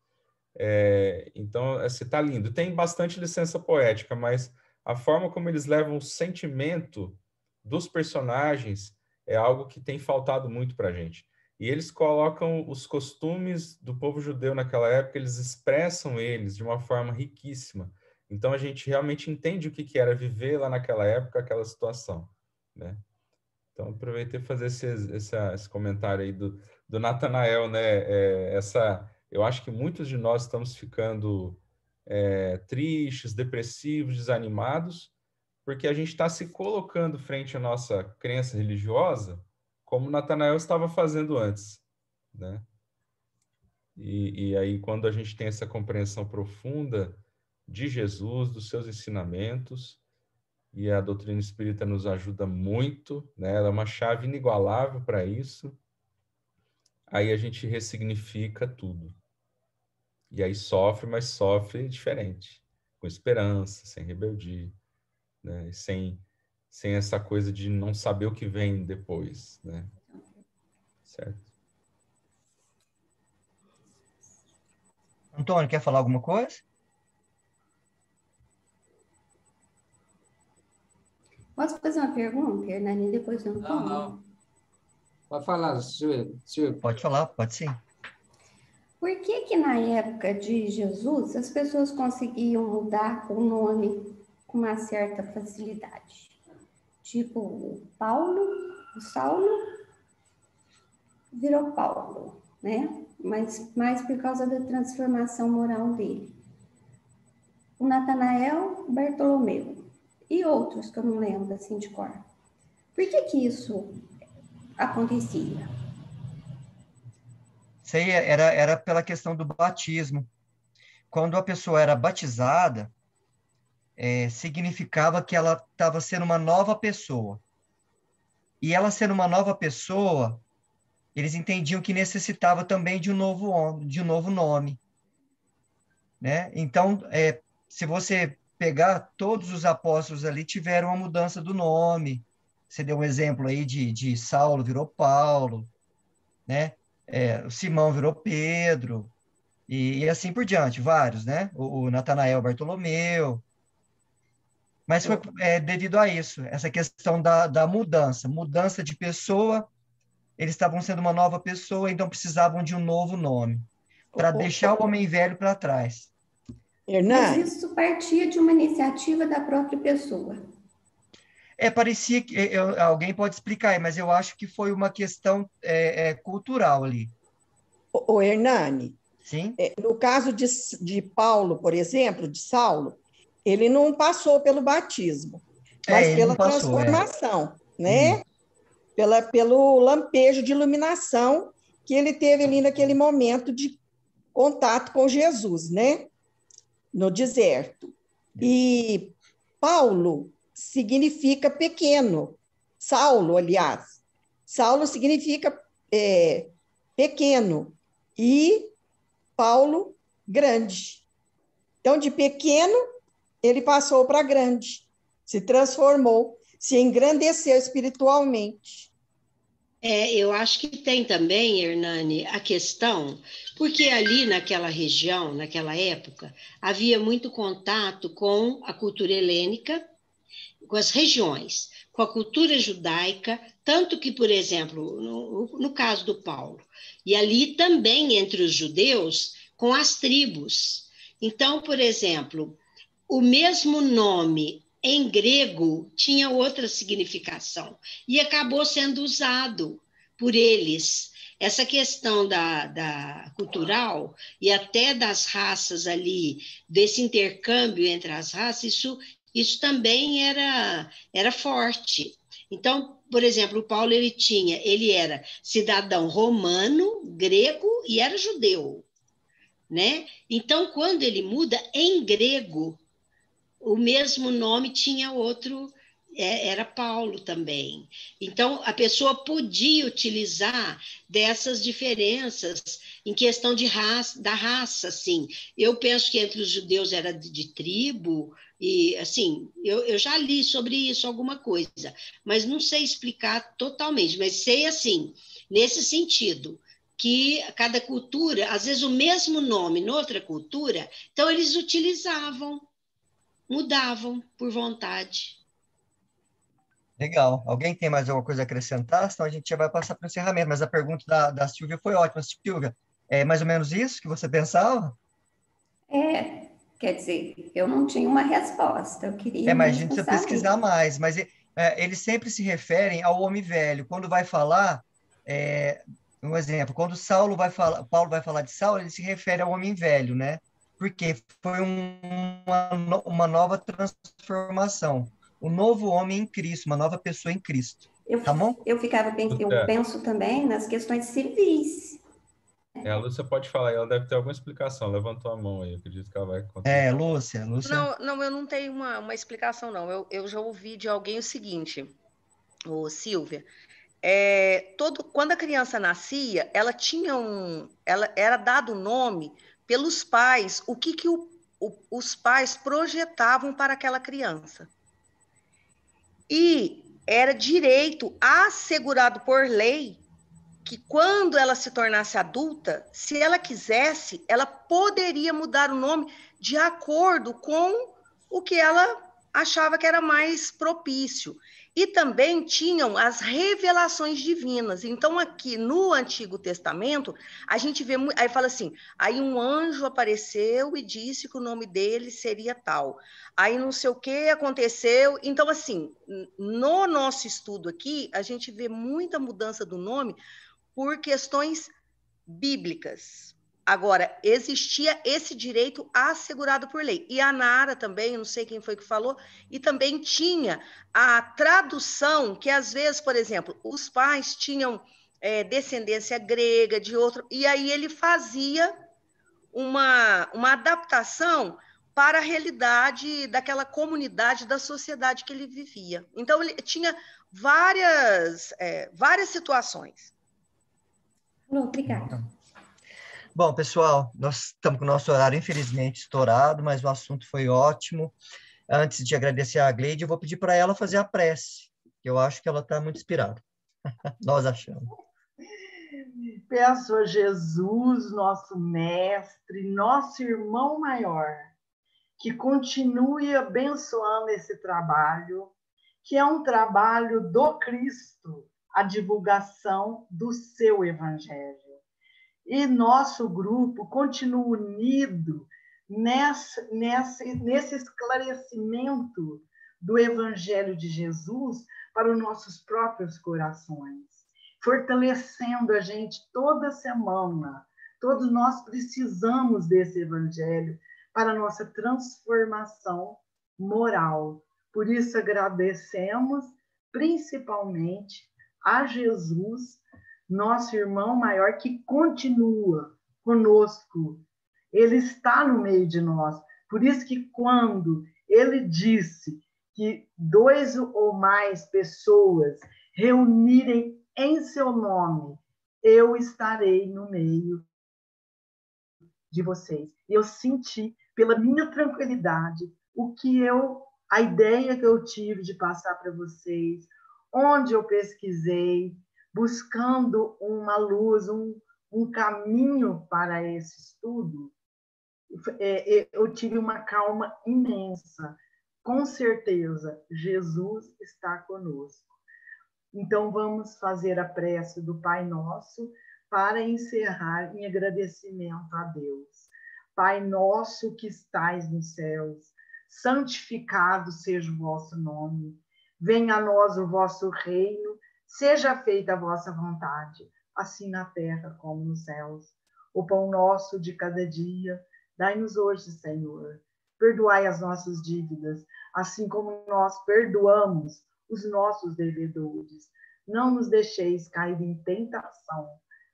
Então, está lindo. Tem bastante licença poética, mas a forma como eles levam o sentimento dos personagens é algo que tem faltado muito para a gente. E eles colocam os costumes do povo judeu naquela época, eles expressam eles de uma forma riquíssima. Então, a gente realmente entende o que era viver lá naquela época, aquela situação, né? Então, aproveitei para fazer esse comentário aí do Natanael, né? Eu acho que muitos de nós estamos ficando tristes, depressivos, desanimados, porque a gente está se colocando frente à nossa crença religiosa como Natanael estava fazendo antes, né? E aí, quando a gente tem essa compreensão profunda de Jesus, dos seus ensinamentos, e a doutrina espírita nos ajuda muito, né? Ela é uma chave inigualável para isso, aí a gente ressignifica tudo. E aí sofre, mas sofre diferente, com esperança, sem rebeldia, né? Sem essa coisa de não saber o que vem depois, né? Certo? Antônio, quer falar alguma coisa? Posso fazer uma pergunta, Hernani, depois do Antônio? Não. Pode falar, Silvio. Pode falar, pode sim. Por que na época de Jesus as pessoas conseguiam mudar o nome com uma certa facilidade? Tipo, o Saulo virou Paulo, né? Mas mais por causa da transformação moral dele. O Natanael, Bartolomeu. E outros que eu não lembro, assim, de cor. Por que isso acontecia? Isso aí era pela questão do batismo. Quando a pessoa era batizada, significava que ela estava sendo uma nova pessoa. E ela sendo uma nova pessoa, eles entendiam que necessitava também de um novo nome, né? Então, se você pegar, todos os apóstolos ali tiveram uma mudança do nome. Você deu um exemplo aí de Saulo virou Paulo, né? O Simão virou Pedro, e assim por diante, vários, né? O Natanael Bartolomeu. Mas foi devido a isso, essa questão da mudança de pessoa. Eles estavam sendo uma nova pessoa, então precisavam de um novo nome, para deixar o homem velho para trás. Mas isso partia de uma iniciativa da própria pessoa. Parecia que alguém pode explicar aí, mas eu acho que foi uma questão cultural ali. O Hernani, sim? No caso de Paulo, por exemplo, de Saulo, ele não passou pelo batismo, mas pela transformação, né? Pelo lampejo de iluminação que ele teve ali naquele momento de contato com Jesus, né? No deserto. E Paulo significa pequeno. Saulo, aliás. Saulo significa pequeno. E Paulo, grande. Então, de pequeno, ele passou para grande. Se transformou, se engrandeceu espiritualmente. Eu acho que tem também, Hernani, a questão, porque ali naquela região, naquela época, havia muito contato com a cultura helênica, com as regiões, com a cultura judaica, tanto que, por exemplo, no caso do Paulo, e ali também entre os judeus, com as tribos. Então, por exemplo, o mesmo nome em grego tinha outra significação e acabou sendo usado por eles. Essa questão da cultural e até das raças ali, desse intercâmbio entre as raças, isso também era forte. Então, por exemplo, o Paulo ele era cidadão romano, grego e era judeu, né? Então, quando ele muda em grego, o mesmo nome tinha outro, era Paulo também. Então, a pessoa podia utilizar dessas diferenças em questão de raça, da raça, assim. Eu penso que entre os judeus era de tribo, e, assim, eu já li sobre isso alguma coisa, mas não sei explicar totalmente, mas sei, assim, nesse sentido, que cada cultura, às vezes o mesmo nome noutra cultura, então eles utilizavam, mudavam por vontade. Legal. Alguém tem mais alguma coisa a acrescentar? Senão a gente já vai passar para o encerramento. Mas a pergunta da Silvia foi ótima. Silvia, é mais ou menos isso que você pensava? Quer dizer, eu não tinha uma resposta, eu queria Mas a gente mesmo precisa saber. pesquisar mais. Mas eles sempre se referem ao homem velho. Quando vai falar, é, um exemplo, quando Paulo vai falar de Saulo, ele se refere ao homem velho, né? Porque foi uma nova transformação. Um novo homem em Cristo, uma nova pessoa em Cristo. Eu, Tá bom? eu penso também nas questões civis. A Lúcia pode falar, ela deve ter alguma explicação. Levantou a mão aí, eu acredito que ela vai contribuir. Lúcia. Não, eu não tenho uma explicação, não. Eu já ouvi de alguém o seguinte, Silvia, quando a criança nascia, ela era dado o nome pelos pais, o que os pais projetavam para aquela criança. E era direito assegurado por lei que quando ela se tornasse adulta, se ela quisesse, ela poderia mudar o nome de acordo com o que ela achava que era mais propício. E também tinham as revelações divinas. Então, aqui no Antigo Testamento, a gente vê, aí fala assim, aí um anjo apareceu e disse que o nome dele seria tal. Aí não sei o que aconteceu. Então, assim, no nosso estudo aqui, a gente vê muita mudança do nome por questões bíblicas. Agora, existia esse direito assegurado por lei. E a Nara também, não sei quem foi que falou, e também tinha a tradução, que às vezes, por exemplo, os pais tinham descendência grega, de outro, e aí ele fazia uma adaptação para a realidade daquela comunidade, da sociedade que ele vivia. Então, ele tinha várias situações. Obrigada. Bom, pessoal, nós estamos com o nosso horário, infelizmente, estourado, mas o assunto foi ótimo. Antes de agradecer a Gleide, eu vou pedir para ela fazer a prece, que eu acho que ela está muito inspirada. Nós achamos. Peço a Jesus, nosso mestre, nosso irmão maior, que continue abençoando esse trabalho, que é um trabalho do Cristo, a divulgação do seu evangelho. E nosso grupo continua unido nesse esclarecimento do evangelho de Jesus para os nossos próprios corações, fortalecendo a gente toda semana. Todos nós precisamos desse evangelho para a nossa transformação moral. Por isso agradecemos principalmente a Jesus, nosso irmão maior, que continua conosco. Ele está no meio de nós. Por isso que quando ele disse que 2 ou mais pessoas reunirem em seu nome, eu estarei no meio de vocês. Eu senti, pela minha tranquilidade, a ideia que eu tive de passar para vocês, onde eu pesquisei, buscando uma luz, um caminho para esse estudo, eu tive uma calma imensa. Com certeza, Jesus está conosco. Então, vamos fazer a prece do Pai Nosso para encerrar em agradecimento a Deus. Pai nosso que estais nos céus, santificado seja o vosso nome. Venha a nós o vosso reino, seja feita a vossa vontade, assim na terra como nos céus. O pão nosso de cada dia, dai-nos hoje, Senhor. Perdoai as nossas dívidas, assim como nós perdoamos os nossos devedores. Não nos deixeis cair em tentação,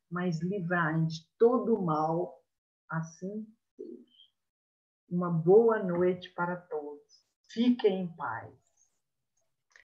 mas livrai de todo o mal. Assim seja. Uma boa noite para todos. Fiquem em paz.